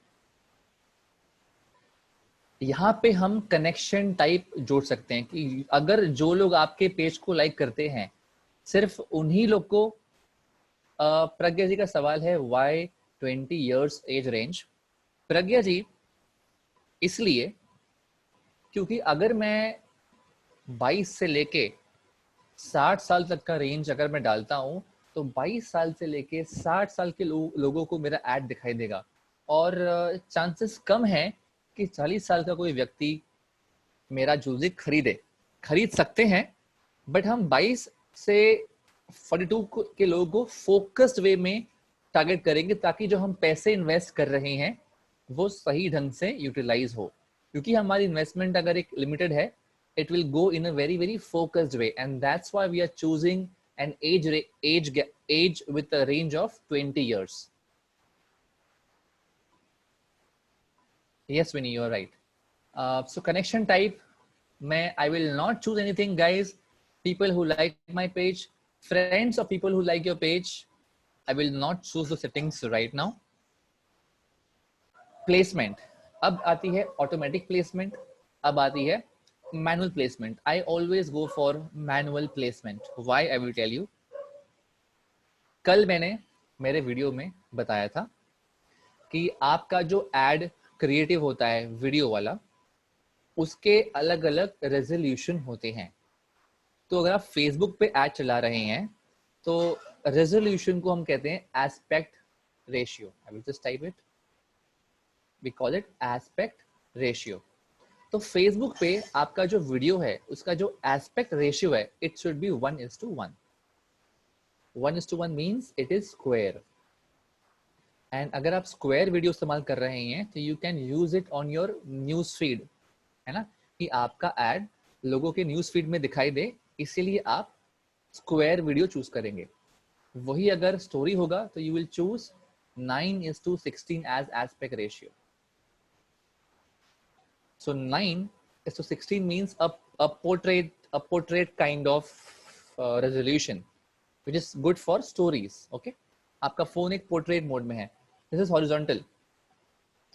यहाँ पे हम कनेक्शन टाइप जोड़ सकते हैं कि अगर जो लोग आपके पेज को लाइक करते हैं सिर्फ उन्हीं लोग को। प्रज्ञा जी का सवाल है वाई 20 इयर्स एज रेंज? प्रज्ञा जी, इसलिए क्योंकि अगर मैं 22 से लेके 60 साल तक का रेंज अगर मैं डालता हूं तो 22 साल से लेके 60 साल के लोगों को मेरा एड दिखाई देगा। और चांसेस कम है कि 40 साल का कोई व्यक्ति मेरा ज्वेलरी खरीद सकते हैं। बट हम 22 से 42 के लोगों को फोकस्ड वे में टारगेट करेंगे ताकि जो हम पैसे इन्वेस्ट कर रहे हैं वो सही ढंग से यूटिलाइज हो। क्योंकि हमारी इन्वेस्टमेंट अगर एक लिमिटेड है, it will go in a very very focused way, and that's why we are choosing an age with a range of 20 years. Yes Winnie, you're right. So connection type, I will not choose anything guys. People who like my page, friends or people who like your page, I will not choose the settings right now. Placement, अब आती है automatic placement, अब आती है manual placement. I always go for manual placement. Why? I will tell you. कल मैंने मेरे video में बताया था कि आपका जो एड क्रिएटिव होता है वीडियो वाला, उसके अलग अलग रेजोल्यूशन होते हैं। तो अगर आप फेसबुक पे एड चला रहे हैं तो रेजोल्यूशन को हम कहते हैं aspect ratio. I will just type it, we call it aspect ratio. तो फेसबुक पे आपका जो वीडियो है उसका जो एस्पेक्ट रेशियो है it should be 1:1। 1:1 means it is square. And अगर आप स्क्वायर वीडियो इस्तेमाल कर रहे हैं तो you can use it on your news feed, है ना, कि आपका एड लोगों के न्यूज फीड में दिखाई दे, इसीलिए आप स्क्वायर वीडियो चूज करेंगे। वही अगर स्टोरी होगा तो you will choose 9:16 as aspect ratio. So 9:16 means a portrait kind of resolution, which is good for stories. Okay, आपका फोन एक पोर्ट्रेट मोड में है, दिस इज हॉरिजॉन्टल।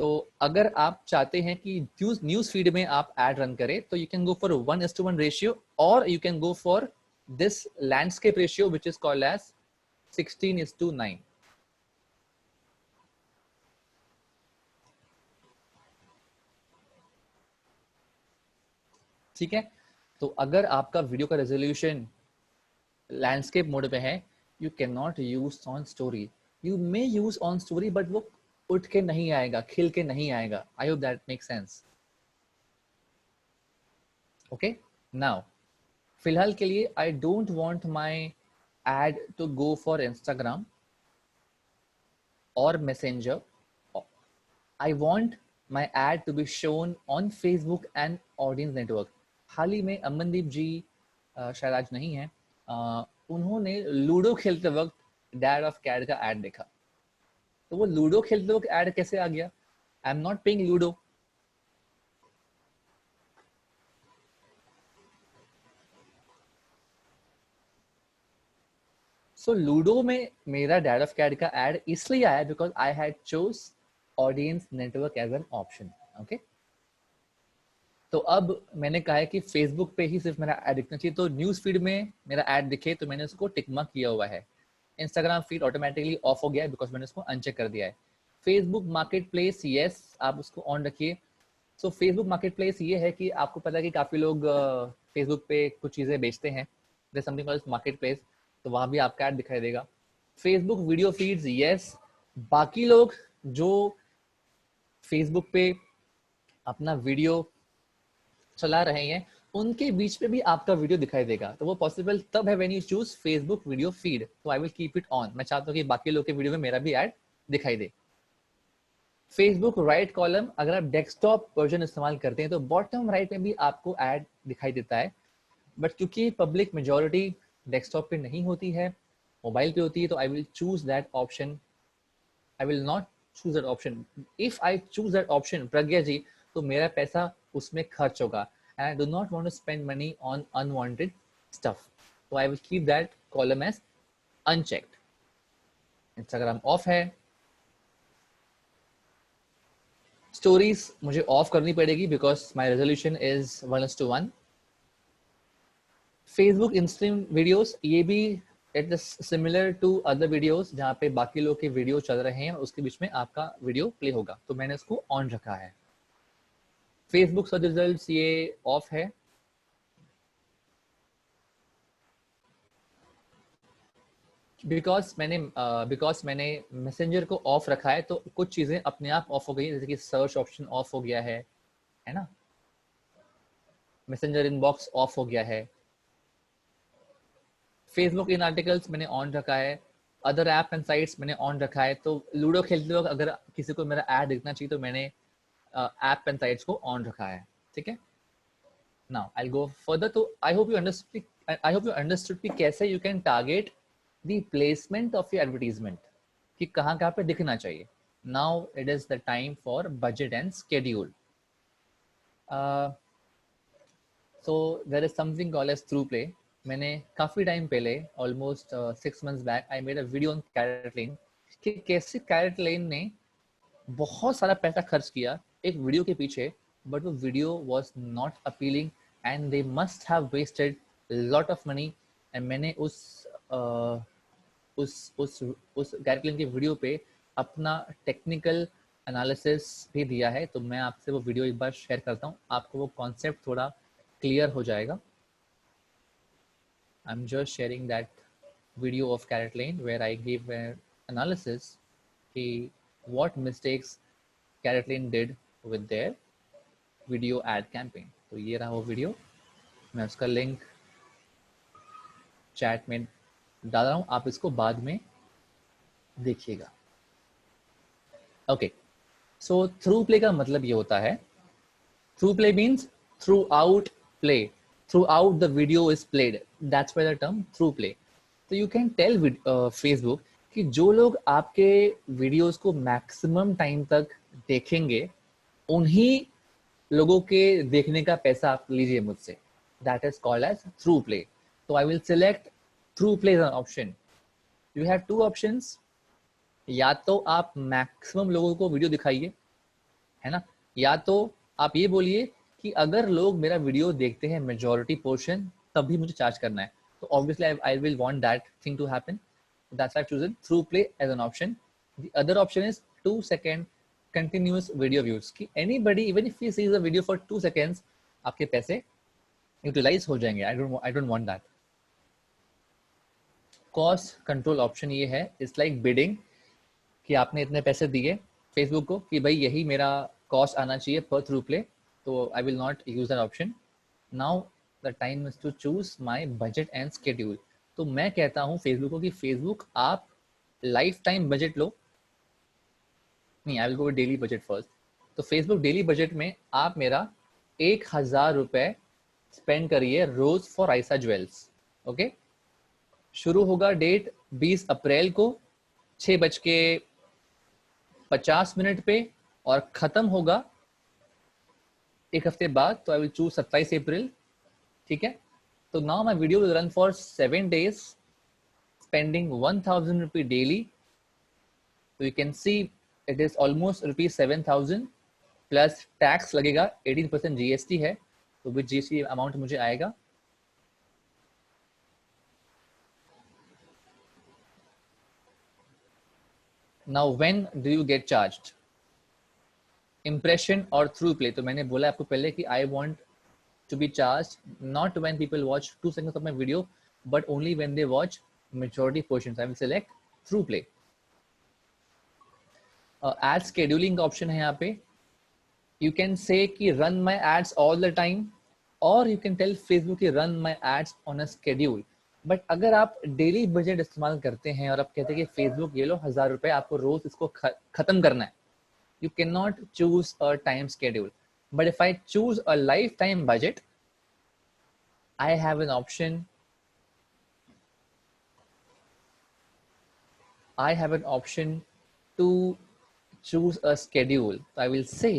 तो अगर आप चाहते हैं कि न्यूज फीड में आप एड रन करें तो you can go for 1:1 ratio, और you can go for this landscape ratio which is called as 16:9। ठीक है, तो अगर आपका वीडियो का रेजोल्यूशन लैंडस्केप मोड पे है, you can not use on story. You may use on story but वो उठ के नहीं आएगा, खिल के नहीं आएगा। I hope that make sense. Okay, now फिलहाल के लिए I don't want my ad to go for Instagram और messenger. I want my ad to be shown on Facebook and audience network. हाल ही में अमनदीप जी शायद आज नहीं है, उन्होंने लूडो खेलते वक्त डैड ऑफ कैट का एड देखा। तो वो लूडो खेलते वक्त एड कैसे आ गया? I am not playing ludo. So ludo में मेरा डैड ऑफ कैट का एड इसलिए आया because I had chose audience network as an option. Okay, तो अब मैंने कहा है कि फेसबुक पे ही सिर्फ मेरा ऐड दिखना चाहिए, तो न्यूज फीड में मेरा ऐड दिखे तो मैंने उसको टिक मार्क किया हुआ है। इंस्टाग्राम फीड ऑटोमेटिकली ऑफ हो गया है बिकॉज मैंने उसको अनचेक कर दिया है। फेसबुक मार्केट प्लेस, यस, आप उसको ऑन रखिए। सो फेसबुक मार्केट प्लेस ये है कि आपको पता है कि काफ़ी लोग फेसबुक पे कुछ चीज़ें बेचते हैं, जैसे समथिंग कॉल्ड मार्केट प्लेस, तो वहाँ भी आपका ऐड दिखाई देगा। फेसबुक वीडियो फीड्स, यस, बाकी लोग जो फेसबुक पे अपना वीडियो चला रहे हैं उनके बीच में भी आपका वीडियो दिखाई देगा। तो वो पॉसिबल तब है when you choose Facebook video feed. तो I will keep it on. मैं चाहता हूँ कि बाकी लोग के वीडियो में मेरा भी ऐड दिखाई दे। फेसबुक राइट कॉलम, अगर आप डेस्कटॉप वर्जन इस्तेमाल करते हैं तो बॉटम राइट में भी आपको ऐड दिखाई देता है, बट क्योंकि पब्लिक मेजॉरिटी डेस्कटॉप पे नहीं होती है, मोबाइल पे होती है, तो I will choose that option. I will not choose that option. If I choose that option Pragya ji, तो मेरा पैसा उसमें खर्च होगा and I do not want to spend money on unwanted stuff. So I will keep that column as unchecked. Instagram off है। Stories मुझे of करनी पड़ेगी because my resolution is 1:1. Facebook Instagram videos, ये भी it is similar to other videos जहाँ पे बाकी लोग के वीडियो चल रहे हैं, उसके बीच में आपका वीडियो प्ले होगा, तो मैंने उसको ऑन रखा है। फेसबुक सर्च रिजल्ट्स ये ऑफ है। बिकॉज मैंने मैसेंजर को ऑफ रखा है तो कुछ चीजें अपने आप ऑफ हो गई, जैसे कि सर्च ऑप्शन ऑफ हो गया है ना, मैसेंजर इनबॉक्स ऑफ हो गया है। फेसबुक इन आर्टिकल्स मैंने ऑन रखा है। अदर ऐप एंड साइट्स मैंने ऑन रखा है। तो लूडो खेलते वक्त अगर किसी को मेरा ऐड दिखना चाहिए तो मैंने ऐप एंड साइट्स को ऑन रखा है। ठीक है, now I will go further. तो आई होप यू अंडरस्टूड कि कैसे you can target the placement of your advertisement, कि कहाँ कहाँ पे दिखना चाहिए। Now it is the time for budget and schedule. So there is something called as through play. मैंने काफ़ी टाइम पहले, almost 6 months back, I made a video on carat लेन, कि कैसे कैरेट लेन ने बहुत सारा पैसा खर्च किया एक वीडियो के पीछे, बट वो video was not appealing and they must have wasted lot of money. And मैंने उस कैरेट लेन के वीडियो पे अपना टेक्निकल एनालिसिस भी दिया है, तो मैं आपसे वो वीडियो एक बार शेयर करता हूँ, आपको वो कॉन्सेप्ट थोड़ा क्लियर हो जाएगा। I am just sharing that video of CaratLane where I give analysis कि what mistakes CaratLane did with their video ad campaign। तो ये रहा वो वीडियो, मैं उसका लिंक चैट में डाल रहा हूँ, आप इसको बाद में देखिएगा। ओके, सो थ्रू प्ले का मतलब ये होता है, through play means through out play, through out the video is played, that's why the term through play. तो यू कैन टेल फेसबुक कि जो लोग आपके वीडियोस को मैक्सिमम टाइम तक देखेंगे उन्हीं लोगों के देखने का पैसा आप लीजिए मुझसे। That is called as through play. तो I will select through play as an option. You have two options, या तो आप मैक्सिमम लोगों को वीडियो दिखाइए, है ना, या तो आप ये बोलिए कि अगर लोग मेरा वीडियो देखते हैं मेजॉरिटी पोर्शन तभी मुझे चार्ज करना है। तो obviously I will want that thing to happen. That's why I've chosen through play as an option. The other option is 2-second continuous video views, कि anybody even if he sees a video for 2 seconds आपके पैसे utilise हो जाएंगे। I don't want that. Cost control option ये है, it's like bidding, कि आपने इतने पैसे दिए फेसबुक को कि भाई यही मेरा कॉस्ट आना चाहिए पर थ्रू प्ले, तो I will not use that option. Now the time is to choose my budget and schedule. तो मैं कहता हूँ फेसबुक को कि फेसबुक आप लाइफ टाइम बजट लो, नहीं, आई will go daily budget first. तो फेसबुक डेली बजट में आप मेरा 1000 रुपये स्पेंड करिए रोज फॉर आयशा ज्वेल्स। ओके, शुरू होगा डेट 20 अप्रैल को 6:50 पे और खत्म होगा एक हफ्ते बाद, तो आई विल चूज 27 अप्रैल। ठीक है, तो now my video will run for 7 days, spending 1000 rupee daily. So you can see it is almost rupees 7000 plus tax लगेगा 18% GST है, तो विद GST अमाउंट मुझे आएगा now when do you get charged, impression और through play. तो मैंने बोला आपको पहले कि I want to be charged not when people watch 2 seconds of my video but only when they watch majority portions. I will select through play. Ad scheduling का option है यहाँ पे। You can say कि run my ads all the time or you can tell Facebook कि run my ads on a schedule. But अगर आप daily budget इस्तेमाल करते हैं और आप कहते हैं कि Facebook ये लो 1000 रुपए, आपको रोज इसको खत्म करना है, you cannot choose a time schedule. But if I choose a lifetime budget, I have an option. I have an option to choose a schedule. So I will say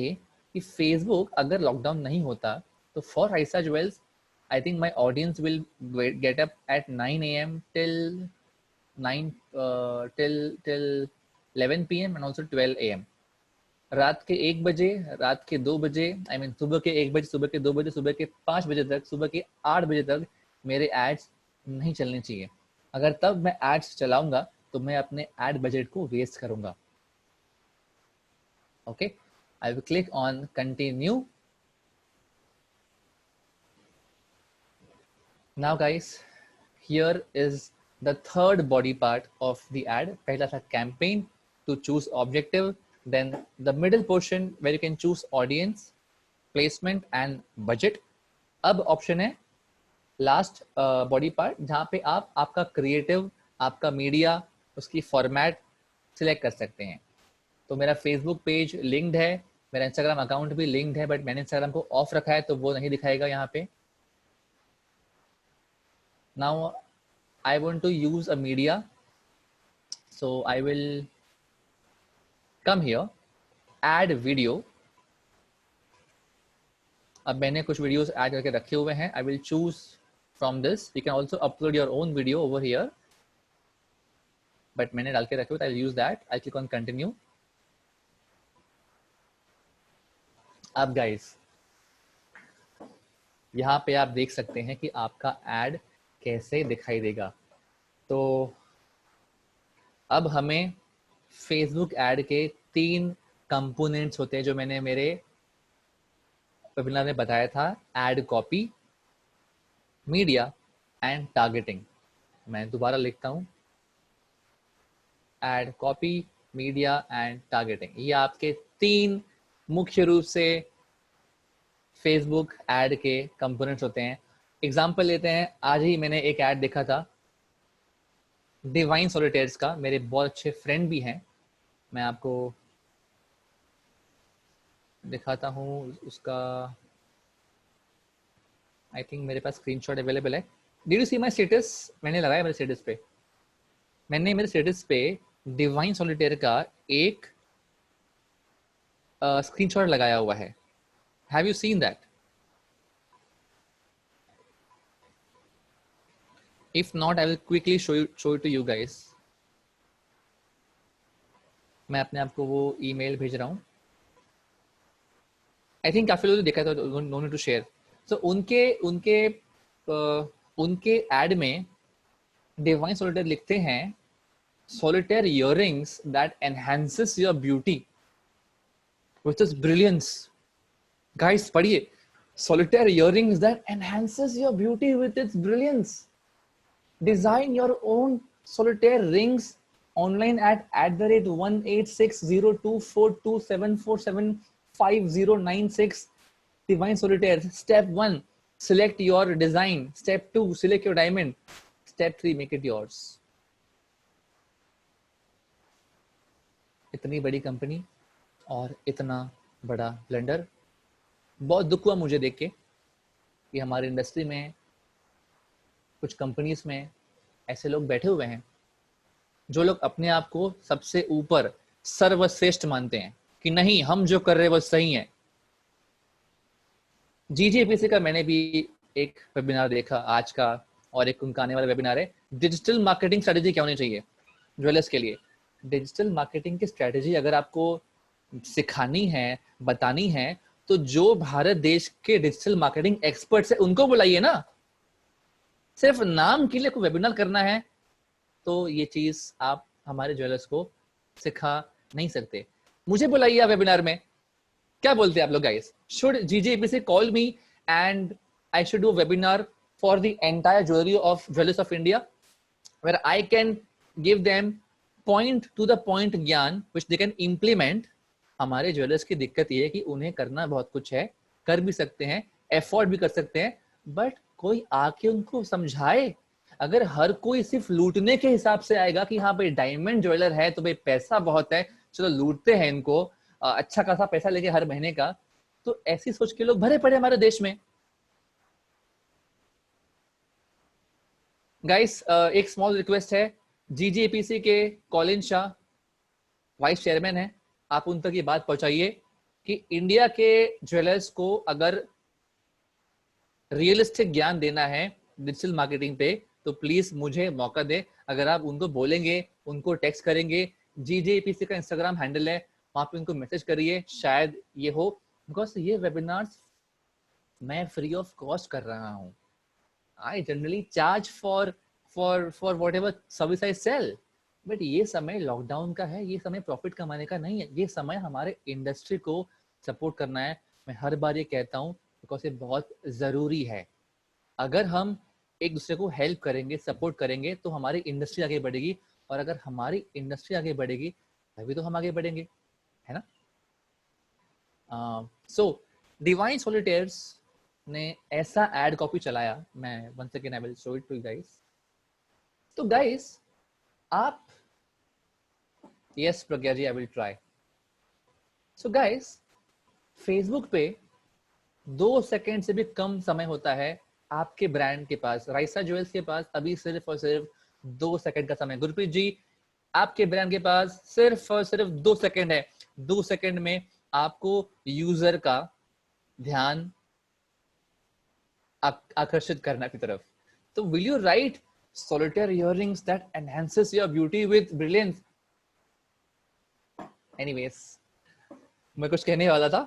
कि Facebook अगर lockdown नहीं होता तो for Raisa Jewels, I think my audience will get up at 9 a.m. till 11 p.m. and also 12 a.m. रात के 1 बजे, रात के 2 बजे, आई मीन सुबह के 1 बजे, सुबह के 2 बजे, सुबह के 5 बजे तक, सुबह के 8 बजे तक मेरे एड्स नहीं चलने चाहिए। अगर तब मैं एड्स चलाऊंगा तो मैं अपने एड बजट को वेस्ट करूंगा। Okay, I will click on continue. Now guys, here is the third body part of the ad. पहला था campaign to choose objective, then the middle portion where you can choose audience, placement and budget. अब option है last body part जहाँ पे आप आपका creative, आपका media, उसकी फॉर्मेट सिलेक्ट कर सकते हैं। तो मेरा फेसबुक पेज लिंक्ड है, मेरा इंस्टाग्राम अकाउंट भी लिंक्ड है, बट मैंने इंस्टाग्राम को ऑफ रखा है तो वो नहीं दिखाएगा यहाँ पे। Now I want to use a media, so I will come here, add video. अब मैंने कुछ वीडियोस ऐड करके रखे हुए हैं। I will choose from this. You can also upload your own video over here, but मैंने डाल के रखे हुए, I will use that. I click on continue. अब guys, यहाँ पे आप देख सकते हैं कि आपका एड कैसे दिखाई देगा। तो अब हमें फेसबुक ऐड के 3 कंपोनेंट्स होते हैं जो मैंने मेरे वेबिनार में बताया था, add copy, media and targeting. मैं दोबारा लिखता हूँ, add copy, media and targeting. ये आपके 3 मुख्य रूप से फेसबुक ऐड के कंपोनेंट्स होते हैं। एग्जाम्पल लेते हैं, आज ही मैंने एक ऐड देखा था डिवाइन सॉलिटेयर्स का, मेरे बहुत अच्छे फ्रेंड भी हैं, मैं आपको दिखाता हूँ उसका। आई थिंक मेरे पास स्क्रीनशॉट अवेलेबल है। Did you see my status? मैंने लगाया मेरे स्टेटस पे, मैंने मेरे स्टेटस पे डिवाइन सॉलिटेयर का एक स्क्रीनशॉट लगाया हुआ है। Have you seen that? If not, I will quickly show it to you guys. मैं अपने आप को वो ईमेल भेज रहा हूँ। आई थिंक काफी लोगों ने देखा था, no need to share. So उनके एड में डिवाइन सॉलिटेयर लिखते हैं, solitaire earrings that enhances your beauty which is brilliance. Guys पढ़िए, solitaire earrings that enhances your beauty with its brilliance. Design your own solitaire rings online at @1860242747509 Divine Solitaire. Step 1, select your design. Step 2, select your diamond. Step 3, make it yours. इतनी बड़ी company और इतना बड़ा blender. बहुत दुख हुआ मुझे देख के कि हमारी इंडस्ट्री में कुछ कंपनीज में ऐसे लोग बैठे हुए हैं जो लोग अपने आप को सबसे ऊपर सर्वश्रेष्ठ मानते हैं कि नहीं हम जो कर रहे हैं वो सही है। जीजीपीसी का मैंने भी एक वेबिनार देखा आज का, और एक उनका आने वाला वेबिनार है डिजिटल मार्केटिंग स्ट्रेटेजी क्या होनी चाहिए ज्वेलर्स के लिए। डिजिटल मार्केटिंग की स्ट्रेटेजी अगर आपको सिखानी है, बतानी है, तो जो भारत देश के डिजिटल मार्केटिंग एक्सपर्ट्स है उनको बुलाइए ना। सिर्फ नाम के लिए कोई वेबिनार करना है तो ये चीज आप हमारे ज्वेलर्स को सिखा नहीं सकते। मुझे बुलाइए आप वेबिनार में, क्या बोलते हैं आप लोग guys? Should GJPC call me and I should do webinar for the entire jewellery of jewellers of India where I can give them point to the point ज्ञान व्हिच दे कैन इम्प्लीमेंट। हमारे jewellers की दिक्कत ये है कि उन्हें करना बहुत कुछ है, कर भी सकते हैं, एफोर्ड भी कर सकते हैं, बट कोई आके उनको समझाए। अगर हर कोई सिर्फ लूटने के हिसाब से आएगा कि हाँ भाई डायमंड ज्वेलर है तो भाई पैसा बहुत है, चलो लूटते हैं इनको, अच्छा खासा पैसा लेके हर महीने का, तो ऐसी सोच के लोग भरे पड़े हमारे देश में। गाइस एक स्मॉल रिक्वेस्ट है, जीजीएपीसी के कॉलिन शाह वाइस चेयरमैन है, आप उन तक ये बात पहुंचाइए कि इंडिया के ज्वेलर्स को अगर रियलिस्टिक ज्ञान देना है डिजिटल मार्केटिंग पे तो प्लीज मुझे मौका दे। अगर आप उनको बोलेंगे, उनको टेक्स्ट करेंगे, जीजेपीसी का इंस्टाग्राम हैंडल है, वहां पे उनको मैसेज करिए, शायद ये हो। बिकॉज ये वेबिनार्स मैं फ्री ऑफ कॉस्ट कर रहा हूँ। I generally charge for whatever service I sell, but ये समय लॉकडाउन का है, ये समय प्रॉफिट कमाने का नहीं है, ये समय हमारे इंडस्ट्री को सपोर्ट करना है। मैं हर बार ये कहता हूँ बिकॉज ये बहुत जरूरी है। अगर हम एक दूसरे को हेल्प करेंगे, सपोर्ट करेंगे तो हमारी इंडस्ट्री आगे बढ़ेगी, और अगर हमारी इंडस्ट्री आगे बढ़ेगी तभी तो हम आगे बढ़ेंगे, है ना। सो डिवाइन सॉलिटेयर्स ने ऐसा एड कॉपी चलाया, मैं one second I will show it to you guys. तो गाइस आप, yes Pragya ji I will try. So guys Facebook पे 2 सेकेंड से भी कम समय होता है आपके ब्रांड के पास, राइसा ज्वेल्स के पास अभी सिर्फ और सिर्फ 2 सेकंड का समय। गुरप्रीत जी आपके ब्रांड के पास सिर्फ और सिर्फ 2 सेकंड है। 2 सेकंड में आपको यूजर का ध्यान आकर्षित करना की तरफ। तो will you right solitaire earrings that enhances your beauty with brilliance? Anyways, मैं कुछ कहने वाला था।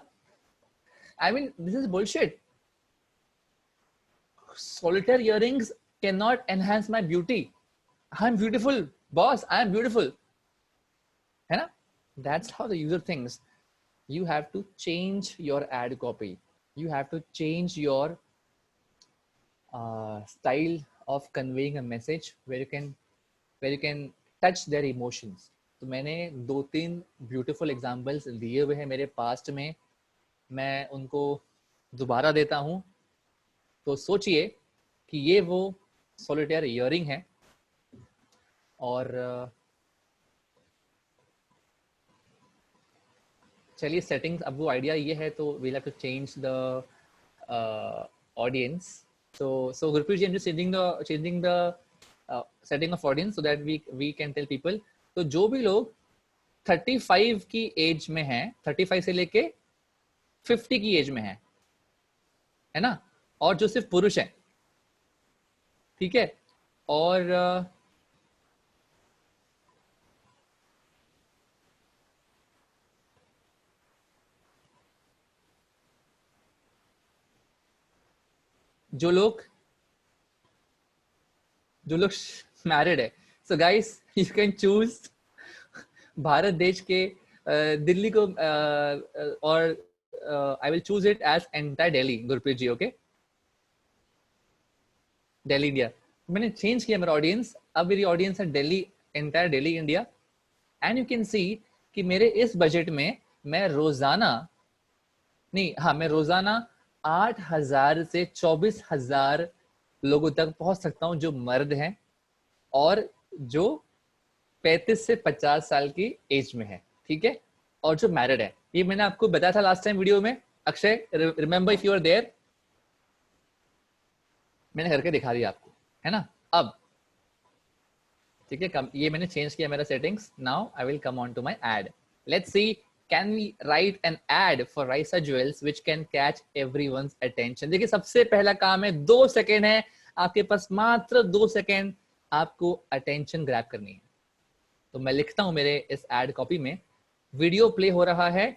I mean, this is bullshit. Solitaire earrings cannot enhance my beauty. I'm beautiful, boss. I'm beautiful. है ना? That's how the user thinks. You have to change your ad copy. You have to change your style of conveying a message where you can touch their emotions. तो मैंने 2-3 beautiful examples दिए हुए हैं मेरे past में, मैं उनको दोबारा देता हूँ। तो सोचिए कि ये वो सॉलिटेयर इयरिंग है, और चलिए सेटिंग्स, अब वो आइडिया ये है तो we'll have to change the audience. So Gurpreet ji, I'm just changing the setting of audience so that we can tell people. तो जो भी लोग 35 की एज में हैं, 35 से लेके 50 की एज में है ना, और जो सिर्फ पुरुष है, ठीक है, और जो लोग मैरिड है। So guys you can choose Bharat देश के दिल्ली को, और I will choose it as entire Delhi. Gurpreet ji, okay, Delhi India. मैंने चेंज किया मेरा ऑडियंस, अब मेरी ऑडियंस है Delhi, entire Delhi India. And you can see कि मेरे इस बजट में मैं रोजाना 8,000 से 24,000 लोगों तक पहुंच सकता हूं जो मर्द हैं और जो 35 से 50 साल की एज में है, ठीक है, और जो मैरिड है। ये मैंने आपको बताया था लास्ट टाइम वीडियो में, Akshay, remember if you are there, मैंने करके दिखा दिया आपको, है ना। अब ठीक है, ये मैंने चेंज किया मेरा settings. Now I will come on to my ad. Let's see can we write an ad for Raisa jewels which can catch everyone's attention. देखिए सबसे पहला काम है, 2 सेकंड है आपके पास, मात्र 2 सेकंड आपको अटेंशन ग्रैब करनी है. तो मैं लिखता हूं मेरे इस एड कॉपी में, वीडियो प्ले हो रहा है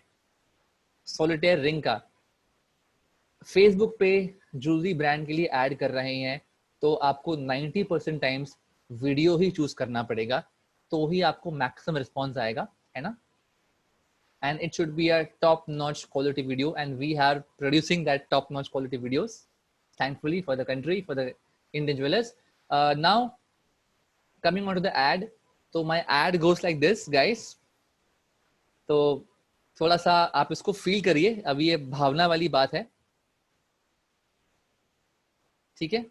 सॉलिटेयर रिंग का, फेसबुक पे ज्वेलरी ब्रांड के लिए ऐड कर रहे हैं, तो आपको 90% टाइम्स वीडियो ही चूज करना पड़ेगा, तो ही आपको मैक्सिमम रिस्पॉन्स आएगा, है ना. And it should be a top notch quality video, and we are producing that top notch quality videos thankfully for the country, for the Indian jewellers. Now coming on to the ad. तो my ad goes like this guys. तो थोड़ा सा आप इसको feel करिए, अभी ये भावना वाली बात है, ठीक है.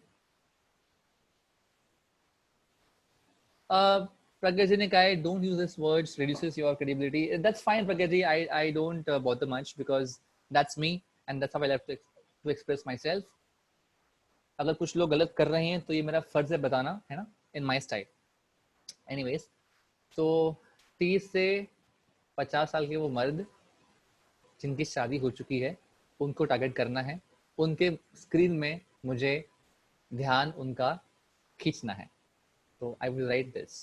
Pragya ji ne kaha, don't use this words, reduces your credibility. That's fine, Pragya ji. I don't bother much because that's me and that's how I like to express myself. अगर कुछ लोग गलत कर रहे हैं तो ये मेरा फर्ज है बताना, है ना, in my style. Anyways, तो 30 से 50 साल के वो मर्द जिनकी शादी हो चुकी है, उनको टारगेट करना है, उनके स्क्रीन में मुझे ध्यान उनका खींचना है. So I will write this.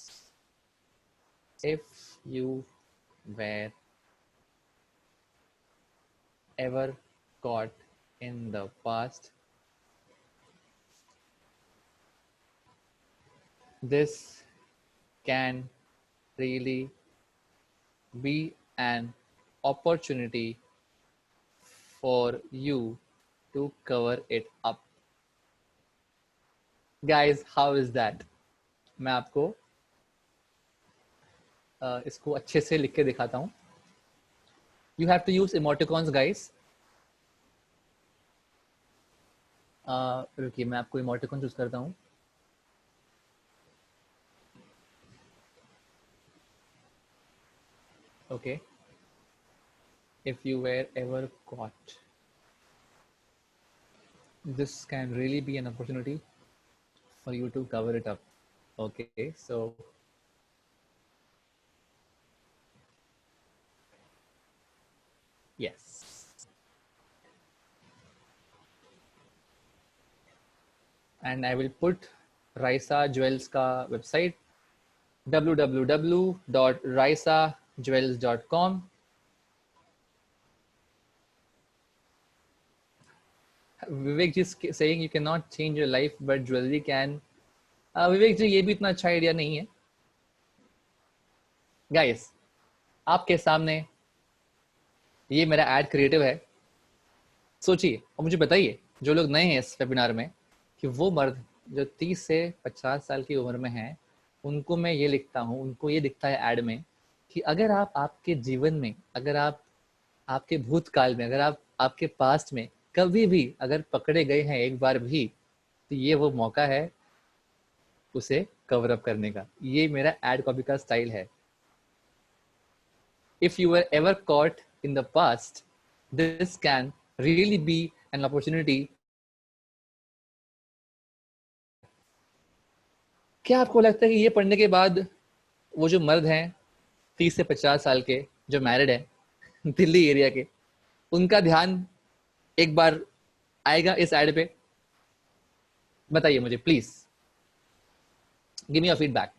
If you were ever caught in the past, this can really be an opportunity for you to cover it up. Guys, how is that? मैं आपको इसको अच्छे से लिख के दिखाता हूँ. You have to use emoticons guys. रुकिए मैं आपको इमोटिकॉन चूज करता हूँ. Okay, if you were ever caught, this can really be an opportunity for you to cover it up. Okay, so yes, and I will put Raisa Jewels का website www.raisajewels.com. Vivek ji is saying you cannot change your life but jewelry can. विवेक जी ये भी इतना अच्छा idea नहीं है. Guys, आपके सामने ये मेरा एड क्रिएटिव है. सोचिए और मुझे बताइए, जो लोग नए हैं इस वेबिनार में, कि वो मर्द जो 30 से 50 साल की उम्र में हैं, उनको मैं ये लिखता हूँ, उनको ये दिखता है ऐड में कि अगर आप आपके जीवन में, अगर आप आपके भूतकाल में, अगर आप आपके पास्ट में कभी भी अगर पकड़े गए हैं एक बार भी, तो ये वो मौका है उसे कवर अप करने का. ये मेरा एड कॉपी का स्टाइल है. If you were ever caught in the past, this can really be an opportunity. क्या आपको लगता है कि ये पढ़ने के बाद वो जो मर्द हैं 30 से 50 साल के, जो मैरिड हैं दिल्ली एरिया के, उनका ध्यान एक बार आएगा इस एड पे? बताइए मुझे please, give me your feedback.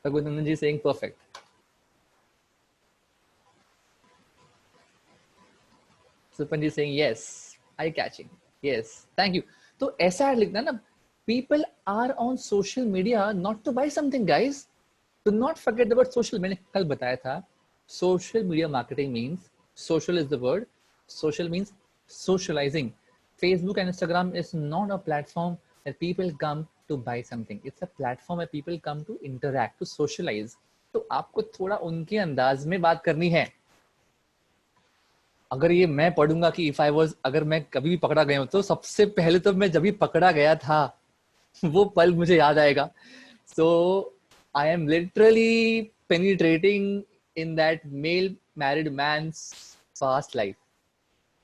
Raghunanan ji saying perfect. Supan ji saying yes, eye catching. Yes, thank you. तो ऐसा लिखना ना, people are on social media not to buy something, guys. Do not forget the word social. मैंने कल बताया था, social media marketing means, social is the word, social means socializing. Facebook and Instagram is not a platform that people come to buy something. It's a platform where people come to interact, to socialize. तो आपको थोड़ा उनके अंदाज में बात करनी है. अगर ये मैं पढ़ूंगा कि if I was, अगर मैं कभी भी पकड़ा गया हूं, तो सबसे पहले तो मैं जब भी पकड़ा गया था वो पल मुझे याद आएगा. So I am literally penetrating in that male married man's past life.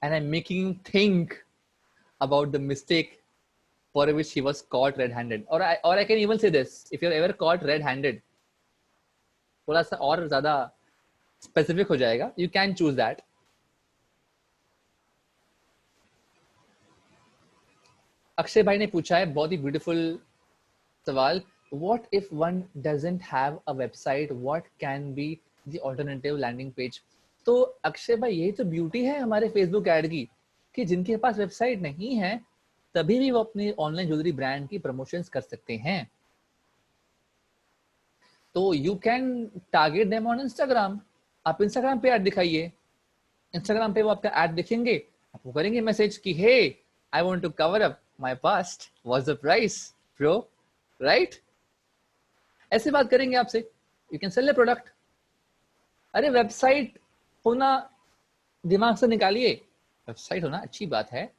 and I'm making him think about the mistake for which he was caught red-handed. Or I can even say this: if you're ever caught red-handed, थोड़ा सा और ज़्यादा specific हो जाएगा. You can choose that. Akshay भाई ने पूछा है बहुत ही ब्यूटीफुल सवाल. What if one doesn't have a website? What can be the alternative landing page? तो अक्षय भाई यही तो ब्यूटी है हमारे फेसबुक ऐड की कि जिनके पास वेबसाइट नहीं है तभी भी वो अपनी ऑनलाइन ज्वेलरी ब्रांड की प्रमोशंस कर सकते हैं. तो you can target them on Instagram. आप इंस्टाग्राम पे ऐड दिखाइए. इंस्टाग्राम पे वो आपका ऐड देखेंगे, आपको करेंगे मैसेज कि hey I want to cover up my past, what's the price bro, right? ऐसे बात करेंगे आपसे. You can sell a product. अरे वेबसाइट होना दिमाग से निकालिए. वेबसाइट होना अच्छी बात है,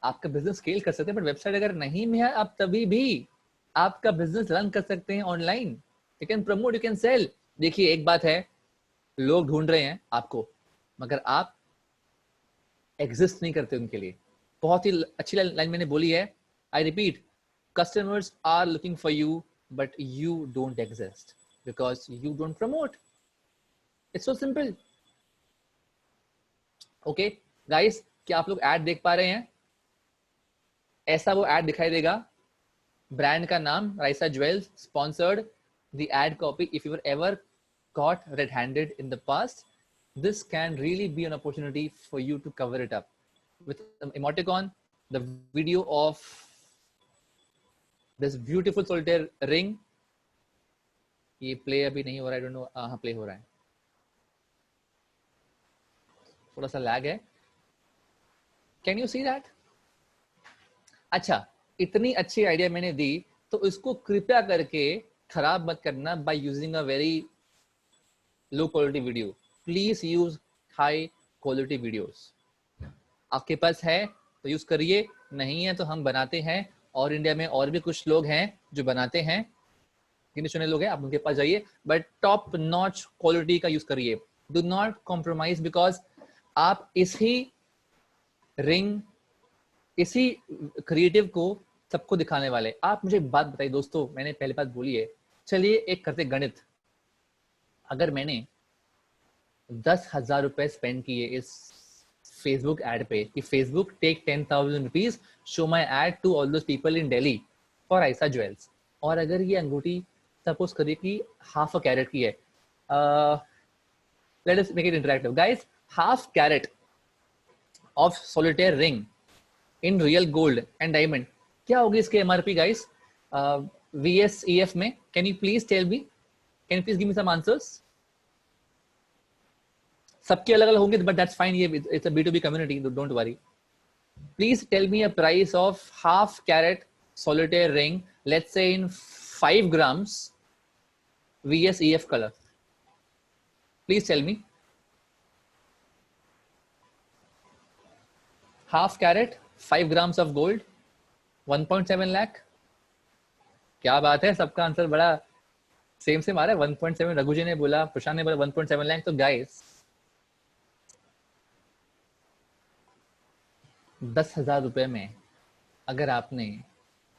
आपका बिजनेस स्केल कर सकते हैं, बट वेबसाइट अगर नहीं भी है आप तभी भी आपका बिजनेस रन कर सकते हैं online. You can promote, you can cell. देखिए एक बात है, लोग ढूंढ रहे हैं आपको मगर आप एग्जिस्ट नहीं करते उनके लिए. बहुत ही अच्छी लाइन मैंने बोली है. I repeat, customers are looking for you but you don't exist because you don't promote. It's so simple. Okay guys, क्या आप लोग ऐड देख पा रहे हैं? ऐसा वो ऐड दिखाई देगा. ब्रांड का नाम Raisa jewels, sponsored. The ad copy, if you were ever caught red-handed in the past, this can really be an opportunity for you to cover it up with emoticon, the video of this beautiful solitaire ring. ये play अभी नहीं हो रहा है, I don't know. हाँ play हो रहा है, थोड़ा सा लैग है. Can you see that? अच्छा, इतनी अच्छी आइडिया मैंने दी तो इसको कृपया करके खराब मत करना by using a very low quality video. Please use high quality videos. आपके पास है तो यूज करिए, नहीं है तो हम बनाते हैं. और इंडिया में और भी कुछ लोग हैं जो बनाते हैं, गिने चुने लोग हैं, आप उनके पास जाइए, बट टॉप नॉच क्वालिटी का यूज करिए. डू नॉट कॉम्प्रोमाइज, बिकॉज आप इसी रिंग, इसी क्रिएटिव को सबको दिखाने वाले. आप मुझे एक बात बताइए दोस्तों, मैंने पहले बात बोली है, चलिए एक करते गणित. अगर मैंने 10,000 रुपए स्पेंड किए इस फेसबुक एड पे कि Facebook take 10,000 rupees, show my ad to all those people in Delhi for Ayesha jewels. और अगर ये अंगूठी सपोज करिए कि हाफ अ कैरेट की है, let us make it interactive guys. Half carat of solitaire ring in real gold and diamond, क्या होगी इसके एमआरपी गाइस? VSEF में can you please tell me, can you please give me some answers? सबके अलग अलग होंगे but that's fine, ये it's a B2B community, don't worry. Please tell me a price of half carat solitaire ring, let's say in 5 grams VSEF color. Please tell me. Half carat, 5 grams of gold, 1.7 lakh. क्या बात है, सबका answer बड़ा same same आ रहा है. 1.7 रघु जी ने बोला, प्रशांत ने बोला 1.7 लाख. तो गाइस 10,000 रुपए में अगर आपने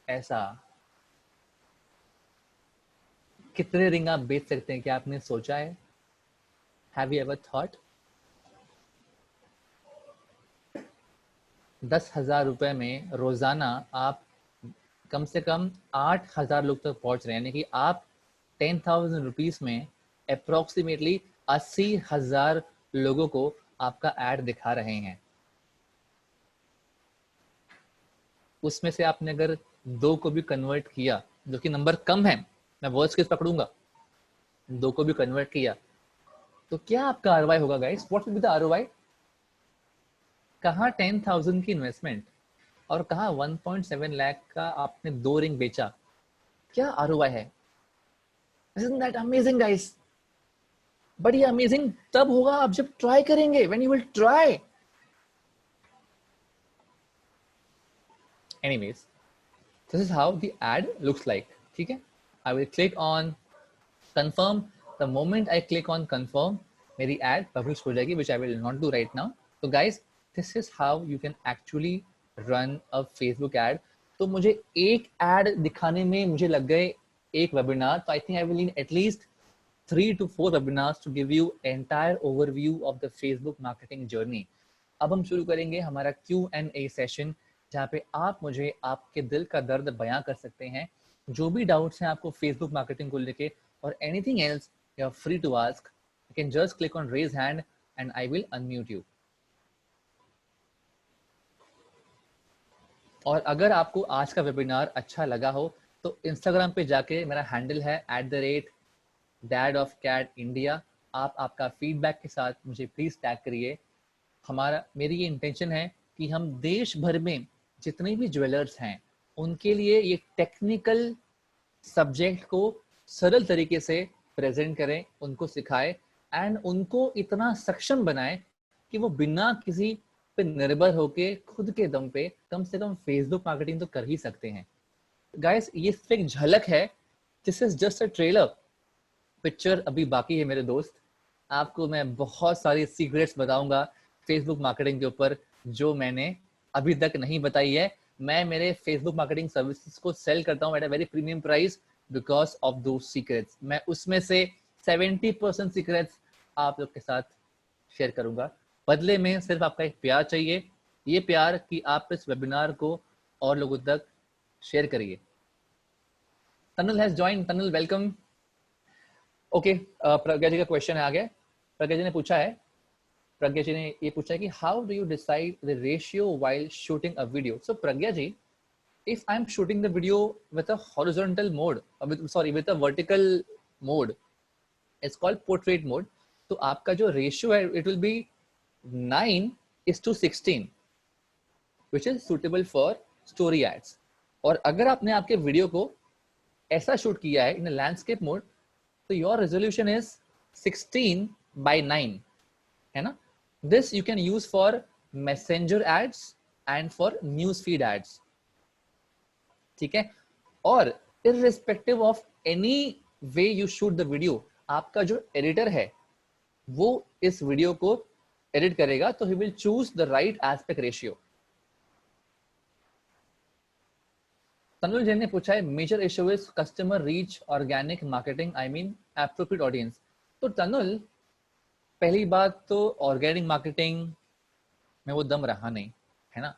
ऐसा कितने रिंग आप बेच सकते हैं, क्या आपने सोचा है? Have you ever thought? 10,000 रुपए में रोजाना आप कम से कम 8,000 लोग तक पहुंच रहे हैं, यानी कि आप 10,000 रुपीज में अप्रोक्सीमेटली 80,000 लोगों को आपका एड दिखा रहे हैं. उसमें से आपने अगर 2 को भी कन्वर्ट किया, जो कि नंबर कम है, मैं वर्स्ट केस पकड़ूंगा, 2 को भी कन्वर्ट किया, तो क्या आपका ROI होगा guys? What will be the ROI? कहाँ 10,000 की इन्वेस्टमेंट और कहाँ 1.7 लाख का आपने 2 रिंग बेचा, क्या ROI है? Isn't that amazing guys? बड़ी अमेजिंग तब होगा आप जब ट्राई करेंगे, when you will try. Anyways, this is how the ad looks like. ठीक है, I will click on confirm. The moment I click on confirm, मेरी ad publish हो जाएगी, which I will not do right now. तो guys, this is how you can actually run a Facebook ad. तो मुझे एक add दिखाने में मुझे लग गए एक वेबिनार. तो I think I will need at least 3 to 4 webinars to give you entire overview of the Facebook marketing journey. अब हम शुरू करेंगे हमारा Q&A सेशन, जहाँ पे आप मुझे आपके दिल का दर्द बयां कर सकते हैं. जो भी डाउट्स हैं आपको फेसबुक मार्केटिंग को लेके और anything else, you are free to ask. You can just click on raise hand and I will unmute you. और अगर आपको आज का वेबिनार अच्छा लगा हो तो इंस्टाग्राम पे जाके मेरा हैंडल है @Dad of Cat India. आप आपका फीडबैक के साथ मुझे प्लीज टैग करिए. मेरी ये इंटेंशन है कि हम देश भर में जितने भी ज्वेलर्स हैं उनके लिए ये टेक्निकल सब्जेक्ट को सरल तरीके से प्रेजेंट करें, उनको सिखाएं एंड उनको इतना सक्षम बनाएं कि वो बिना किसी पे निर्भर होके खुद के दम पे कम से कम फेसबुक मार्केटिंग तो कर ही सकते हैं. गाइस, ये सिर्फ एक झलक है. This is just a trailer. Picture अभी बाकी है मेरे दोस्त. आपको मैं बहुत सारी सीक्रेट्स बताऊंगा फेसबुक मार्केटिंग के ऊपर जो मैंने अभी तक नहीं बताई है. मैं मेरे फेसबुक मार्केटिंग सर्विसेज को सेल करता हूँ at a very premium price because of दो सीक्रेट्स. मैं उसमें से 70% सीक्रेट्स आप लोग के साथ शेयर करूंगा. बदले में सिर्फ आपका एक प्यार चाहिए. ये प्यार कि आप इस वेबिनार को और लोगों तक शेयर करिए. तनुल हैज जॉइन. तनुल, वेलकम. ओके, प्रज्ञा जी का क्वेश्चन है आगे. प्रज्ञा जी ने पूछा है, प्रज्ञा जी ने ये पूछा है कि how do you decide the ratio while shooting a video. So Pragya ji, if I'm shooting the video with a horizontal mode, with a vertical mode, it's called portrait mode. तो आपका जो रेशियो है it will be 9:16, which is suitable for story ads. और अगर आपने आपके video को ऐसा शूट किया है in a landscape mode, तो your resolution is 16:9, है ना. This you can use for messenger ads and for news feed ads. ठीक है. और irrespective of any way you shoot the video, आपका जो एडिटर है वो इस वीडियो को एडिट करेगा तो he will choose the right aspect ratio. तनुल Jain ने पूछा है major issue is customer reach, organic marketing, I mean appropriate audience. तो तनुल, पहली बात तो ऑर्गेनिक मार्केटिंग में वो दम रहा नहीं, है ना,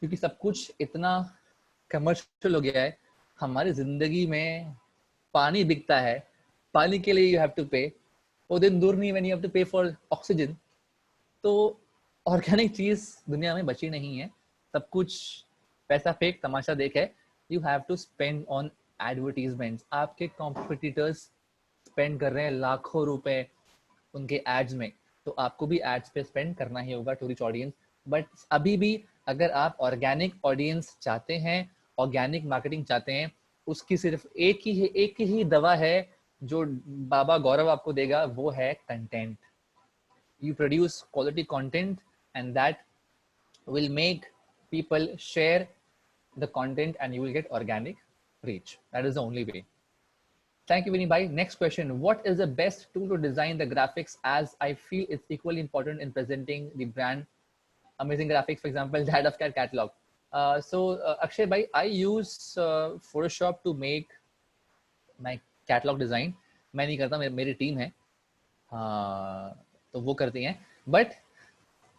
क्योंकि सब कुछ इतना कमर्शियल हो गया है. हमारी जिंदगी में पानी बिकता है, पानी के लिए यू हैव टू पे. वो दिन दूर नहीं व्हेन यू हैव टू पे फॉर ऑक्सीजन. तो ऑर्गेनिक चीज दुनिया में बची नहीं है. सब कुछ पैसा फेंक तमाशा देख है. You have to spend on advertisements. आपके कॉम्पिटिटर्स स्पेंड कर रहे हैं लाखों रुपए उनके एड्स में, तो आपको भी एड्स पे स्पेंड करना ही होगा टू रीच ऑडियंस. बट अभी भी अगर आप ऑर्गेनिक ऑडियंस चाहते हैं, ऑर्गेनिक मार्केटिंग चाहते हैं, उसकी सिर्फ एक ही दवा है जो बाबा गौरव आपको देगा, वो है content. You produce quality content and that will make people share the content and you will get organic reach. That is the only way. Thank you, Vinny Bhai. Next question. What is the best tool to design the graphics, as I feel it's equally important in presenting the brand? Amazing graphics, for example, Dad of Cat catalog. Akshay Bhai, I use Photoshop to make my catalog design. मैं नहीं करता, मेरी team है, तो वो करती हैं. But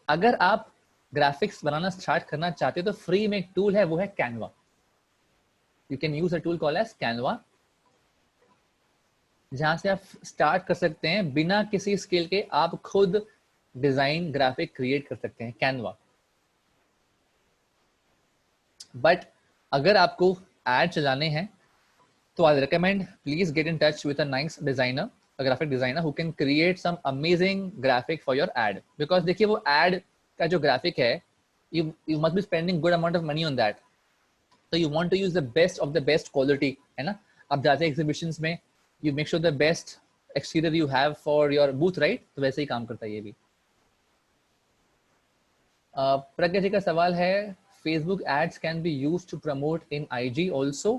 अगर आप ग्राफिक्स बनाना स्टार्ट करना चाहते हो तो फ्री में एक टूल है, वो है Canva. You can use a tool called as Canva, जहां से आप स्टार्ट कर सकते हैं बिना किसी स्किल के. आप खुद डिजाइन ग्राफिक क्रिएट कर सकते हैं कैनवा. बट अगर आपको एड चलाने हैं तो I recommend please get in touch with a nice designer, a graphic designer who can create some amazing graphic for your ad. Because देखिए, वो एड का जो ग्राफिक है, you must be spending good amount of money on that, so you want to use the best of the best quality, है ना. आप जाते हैं exhibitions में, you make sure the best exterior you have for your booth, right? तो वैसे ही काम करता है ये भी. प्रज्ञा जी का सवाल है, Facebook ads can be used to promote in IG also,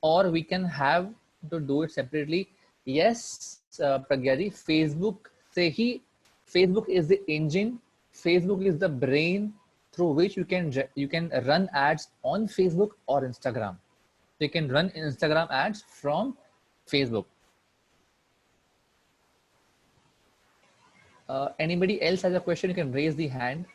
or we can have to do it separately. Yes, Pragya ji, Facebook से ही Facebook is the engine, Facebook is the brain through which you can run ads on Facebook or Instagram. So you can run Instagram ads from Facebook. Anybody else has a question, you can raise the hand.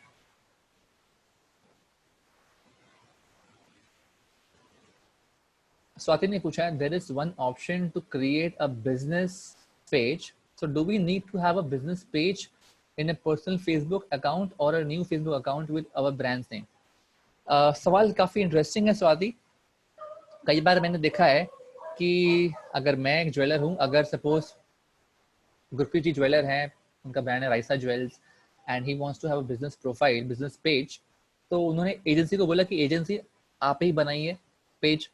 Swati ne pucha, there is one option to create a business page. So do we need to have a business page in a personal Facebook account or a new Facebook account with our brand's name? सवाल काफी interesting है स्वाति. कई बार मैंने देखा है कि अगर मैं एक ज्वेलर हूं, अगर सपोज गुरप्रीत जी ज्वेलर हैं, उनका ब्रांड है Raisa jewels, and he wants to have a business profile, business page, तो उन्होंने एजेंसी को बोला कि एजेंसी आप ही बनाइए पेज.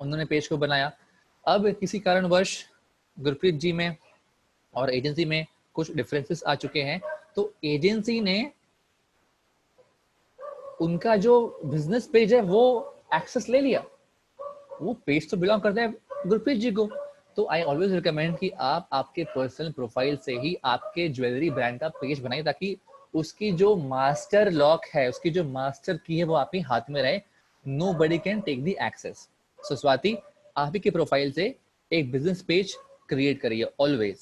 उन्होंने पेज को बनाया. अब किसी कारणवश गुरप्रीत जी में और एजेंसी में कुछ डिफरेंसेस आ चुके हैं, तो एजेंसी ने उनका जो बिजनेस पेज है वो एक्सेस ले लिया. वो पेज तो बिलोंग करता है गुरप्रीत जी को. तो आई ऑलवेज रिकमेंड कि आप आपके पर्सनल प्रोफाइल से ही आपके ज्वेलरी ब्रांड का पेज बनाइए, ताकि उसकी जो मास्टर लॉक है, उसकी जो मास्टर की है, वो आपके हाथ में रहे. Nobody can take the access. So Swati, आप ही के प्रोफाइल से एक बिजनेस पेज क्रिएट करिए ऑलवेज.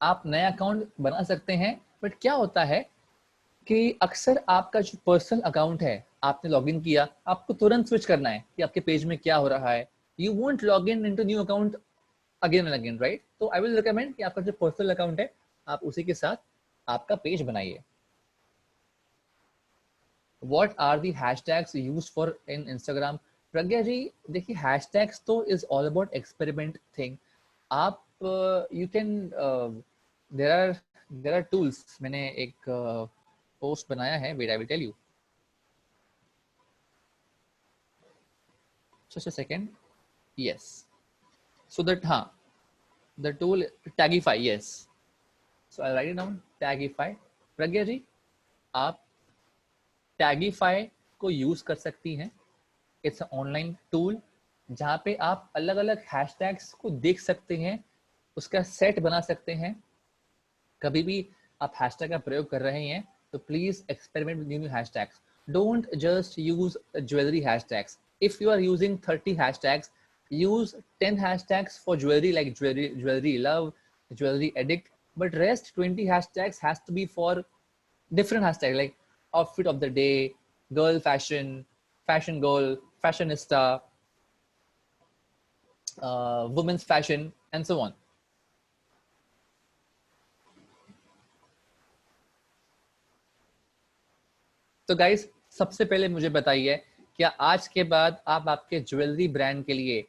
आप नया अकाउंट बना सकते हैं, बट क्या होता है कि अक्सर आपका जो पर्सनल अकाउंट है, आपने लॉगिन किया, आपको तुरंत स्विच करना है कि आपके पेज में क्या हो रहा है. You won't log in into new account again and again, right? तो आई विल रिकमेंड कि आपका जो पर्सनल अकाउंट है, आप उसी के साथ आपका पेज बनाइए. What are the hashtags used for in Instagram? प्रज्ञा जी, देखिए हैशटैग्स तो is all about experiment thing. आप you can there are tools. मैंने एक पोस्ट बनाया है, wait I will tell you. Just a second. Yes, so that, हाँ, the tool Tagify. Yes, so I write it down, Tagify. Pragya ji, आप Tagify को use कर सकती हैं. इट्स ऑनलाइन टूल जहाँ पे आप अलग अलग हैशटैग्स को देख सकते हैं, उसका सेट बना सकते हैं. कभी भी आप हैशटैग का प्रयोग कर रहे हैं तो please experiment with new hashtags. Don't just use jewellery hashtags. If you are using 30 hashtags, use 10 hashtags for jewelry, like jewelry love, jewelry addict, but rest 20 hashtags has to be for different hashtags like outfit of the day, girl fashion, fashion girl, fashionista, women's fashion, and so on. तो guys, सबसे पहले मुझे बताइए, क्या आज के बाद आप आपके ज्वेलरी ब्रांड के लिए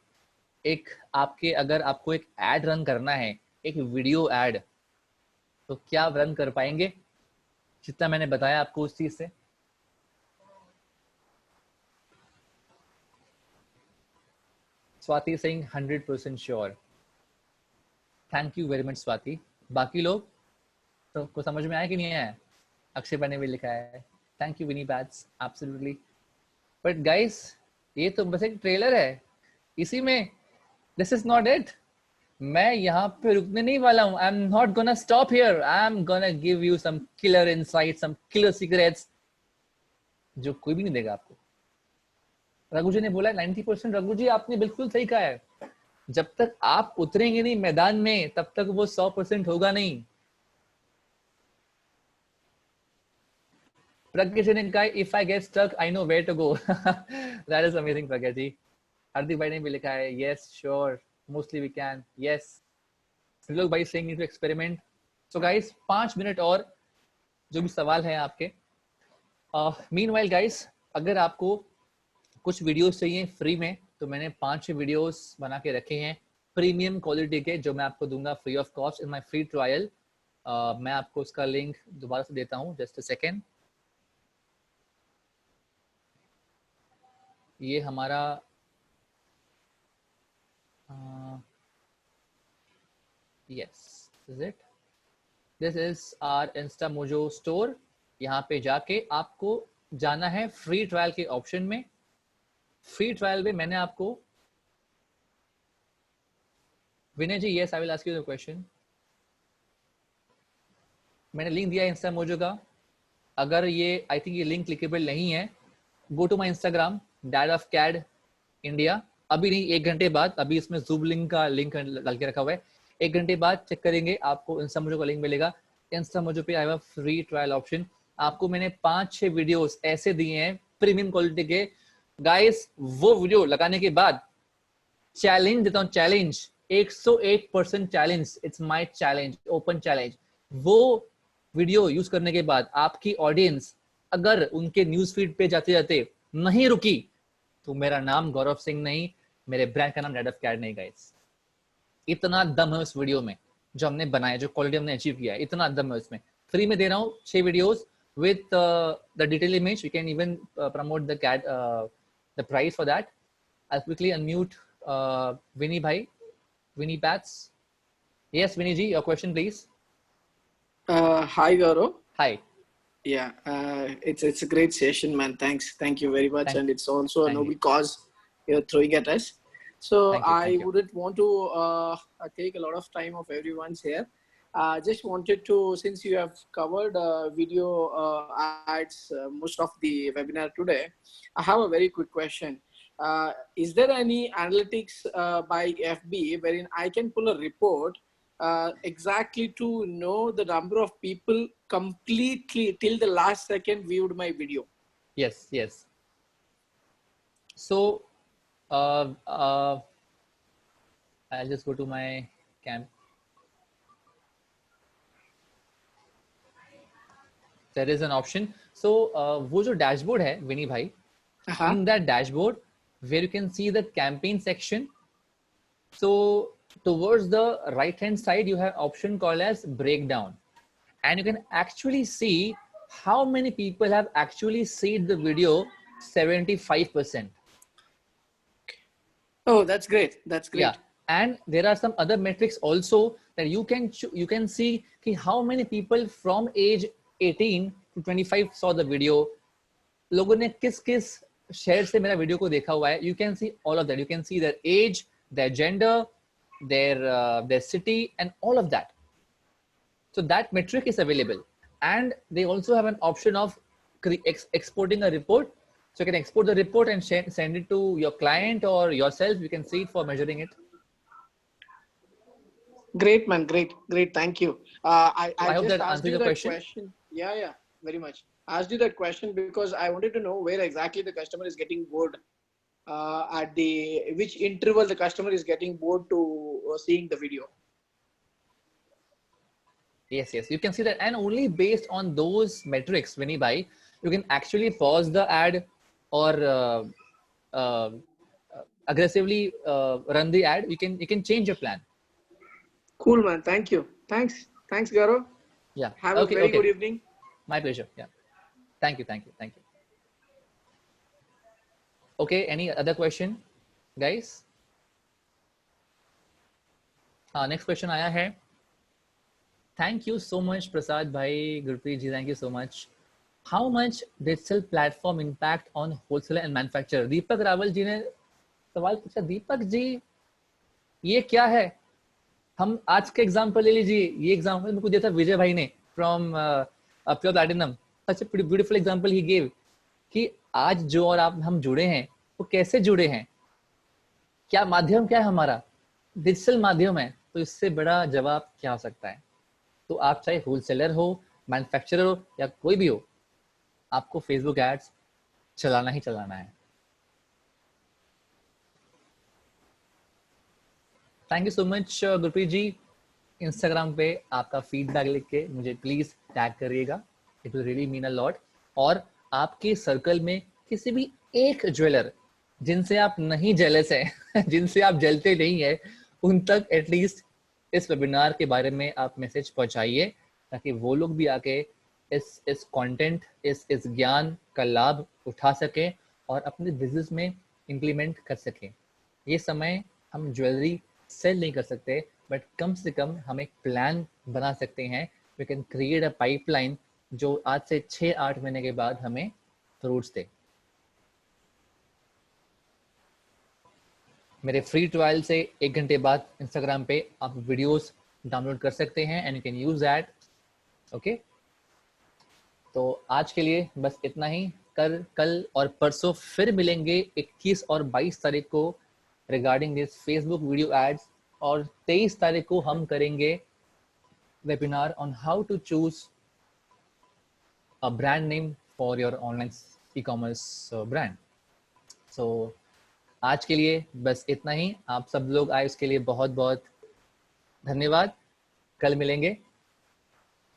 एक अगर आपको एक एड रन करना है, एक वीडियो एड, तो क्या आप रन कर पाएंगे जितना मैंने बताया आपको उस चीज से? Swati Singh 100% sure. Thank you very much Swati. बाकी लोग तो को समझ में आया कि नहीं आया? अक्षय ने भी लिखा है, थैंक यू विनी बैट्स, एब्सोल्युटली. बट गाइस, ये तो बस एक ट्रेलर है. इसी में दिस इज नॉट इट. मैं यहाँ पे रुकने नहीं वाला हूँ. I am not gonna stop here. I am gonna give you some killer insight, some killer secrets जो कोई भी नहीं देगा आपको. रघु जी ने बोला 90%. रघु जी, आपने बिल्कुल सही कहा है. जब तक आप उतरेंगे नहीं मैदान में, तब तक वो 100% होगा नहीं. प्रज्ञा जी ने कहा, if I get stuck I know where to go. That is amazing Pragya ji. Hardik भाई ने भी लिखा है, yes sure, mostly we can. Yes, Trilok भाई saying need to experiment. So guys, 5 minute और जो भी सवाल है आपके. मीनवाइल गाइस, अगर आपको कुछ वीडियोस चाहिए फ्री में, तो मैंने 5 वीडियोस बना के रखे हैं प्रीमियम क्वालिटी के, जो मैं आपको दूंगा free of cost in my free trial. मैं आपको उसका लिंक दोबारा से देता हूँ, जस्ट अ सेकेंड. ये हमारा yes, is it? This is our InstaMojo store. यहाँ पे जाके आपको जाना है फ्री ट्रायल के ऑप्शन में. फ्री ट्रायल में मैंने आपको, Vinay ji, yes, I will ask you the question. मैंने लिंक दिया है इंस्टा मोजो का. अगर ये आई थिंक ये लिंक क्लिकेबल नहीं है, go to my Instagram dad of CAD India. अभी नहीं, 1 घंटे बाद. अभी इसमें जूम लिंक का लिंक डाल के रखा हुआ है. 1 घंटे बाद चेक करेंगे, आपको इंस्टा मोजो का लिंक मिलेगा. इंस्टा मोजो पे I have a free trial option. आपको मैंने 5-6 वीडियोस ऐसे दिए हैं प्रीमियम क्वालिटी के. गाइस, वो वीडियो लगाने के बाद चैलेंज देता हूँ, challenge 101% challenge. It's my challenge, open challenge. वो वीडियो यूज करने के बाद आपकी ऑडियंस अगर उनके न्यूज फीड पे जाते जाते नहीं रुकी, तो मेरा नाम गौरव सिंह नहीं, मेरे ब्रांड का नाम डैड ऑफ कैड नहीं. गाइस, इतना दम है उस वीडियो में जो हमने बनाया, जो क्वालिटी हमने अचीव किया है, इतना दम है उसमें. फ्री में दे रहा हूँ 6 videos with the detailed image. You can even promote the price for that. I'll quickly unmute Vinny bhai, Vinny Pats. Yes, Vinny ji, your question please. Hi Gaurav. Hi. Yeah, it's a great session, man. Thank you very much. And it's also a noble cause you're throwing at us. So I wouldn't want to take a lot of time of everyone's here. Just wanted to, since you have covered video ads most of the webinar today, I have a very quick question. Is there any analytics by FB wherein I can pull a report exactly to know the number of people completely till the last second viewed my video? Yes, yes. So I'll just go to my camp. There is an option. So वो जो dashboard है विनी भाई, in that dashboard where you can see the campaign section, so towards the right hand side you have option called as breakdown, and you can actually see how many people have actually seen the video. 75%. Oh, that's great. That's great. Yeah, and there are some other metrics also that you can see कि how many people from age 18 to 25 saw the video. लोगों ने किस किस शहर से मेरा video को देखा हुआ है. You can see all of that. You can see their age, their gender, their city, and all of that. So that metric is available, and they also have an option of exporting a report. So you can export the report and send it to your client or yourself. You can see it for measuring it. Great, man. Great. Thank you. I hope just that asked answers you your that question. Yeah, very much. I asked you that question because I wanted to know where exactly the customer is getting bored, at which interval the customer is getting bored to seeing the video. Yes, you can see that, and only based on those metrics, Vinny bhai, you can actually pause the ad or aggressively run the ad. You can change your plan. Cool, man. Thank you. Thanks, Gaurav. Yeah. Have a very good evening. My pleasure. Yeah. Thank you. Okay. Any other question, guys? Next question आया है. Thank you so much, Prasad bhai, Gurpreet ji. Thank you so much. How much digital platform impact on wholesaler and manufacturer? दीपक रावल जी ने सवाल पूछा. दीपक जी, ये क्या है? हम आज का एग्जाम्पल ले लीजिए. ये एग्जाम्पल मेरे को दिया था विजय भाई ने from pure platinum. Such a beautiful example he gave कि आज जो और आप हम जुड़े हैं वो कैसे जुड़े हैं, क्या माध्यम क्या है हमारा, डिजिटल माध्यम है. तो इससे बड़ा जवाब क्या हो सकता है. तो आप चाहे होलसेलर हो, मैन्युफैक्चरर हो या कोई भी हो, आपको फेसबुक एड्स चलाना ही चलाना है. Thank you so much Gurpreet ji. Instagram पे आपका फीडबैक लिख के मुझे प्लीज टैग करिएगा. It will really mean a lot. और आपके सर्कल में किसी भी एक ज्वेलर जिनसे आप नहीं जेलस हैं जिनसे आप जलते नहीं है, उन तक एटलीस्ट इस वेबिनार के बारे में आप मैसेज पहुंचाइए, ताकि वो लोग भी आके इस कंटेंट, इस ज्ञान का लाभ उठा सकें और अपने बिजनेस में इम्प्लीमेंट कर सकें. ये समय हम ज्वेलरी सेल नहीं कर सकते, बट कम से कम हम एक प्लान बना सकते हैं. We can create a pipeline जो आज से 6-8 महीने के बाद हमें फ्रूट्स दे. मेरे फ्री ट्रायल से 1 घंटे बाद इंस्टाग्राम पे आप वीडियोस डाउनलोड कर सकते हैं, and you can use that okay, तो आज के लिए बस इतना ही। कल और परसों फिर मिलेंगे 21 और 22 तारीख को regarding this Facebook video ads, और 23 तारीख को हम करेंगे webinar on how to choose a brand name for your online e-commerce brand. So आज के लिए बस इतना ही। आप सब लोग आए उसके लिए बहुत बहुत धन्यवाद। कल मिलेंगे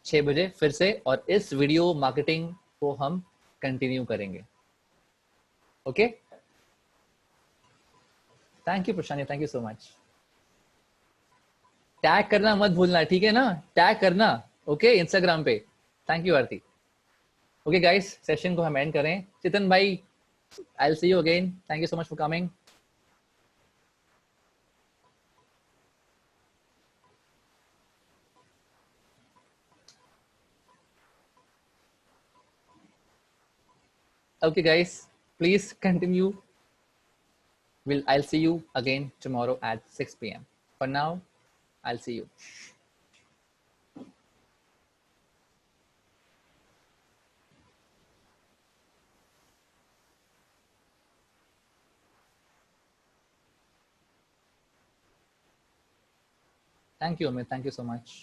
6 बजे फिर से, और इस वीडियो मार्केटिंग को हम कंटिन्यू करेंगे। Okay, thank you Prashant, thank you so much. Tag करना मत भूलना, ठीक है ना? टैग करना, ओके, इंस्टाग्राम पे। Thank you Aarti. Okay guys, session को हम एंड करें। चितन भाई, I will see you again, thank you so much for coming. Okay guys, please continue. I'll see you again tomorrow at 6 p.m. For now, I'll see you. Thank you, Amit. Thank you so much.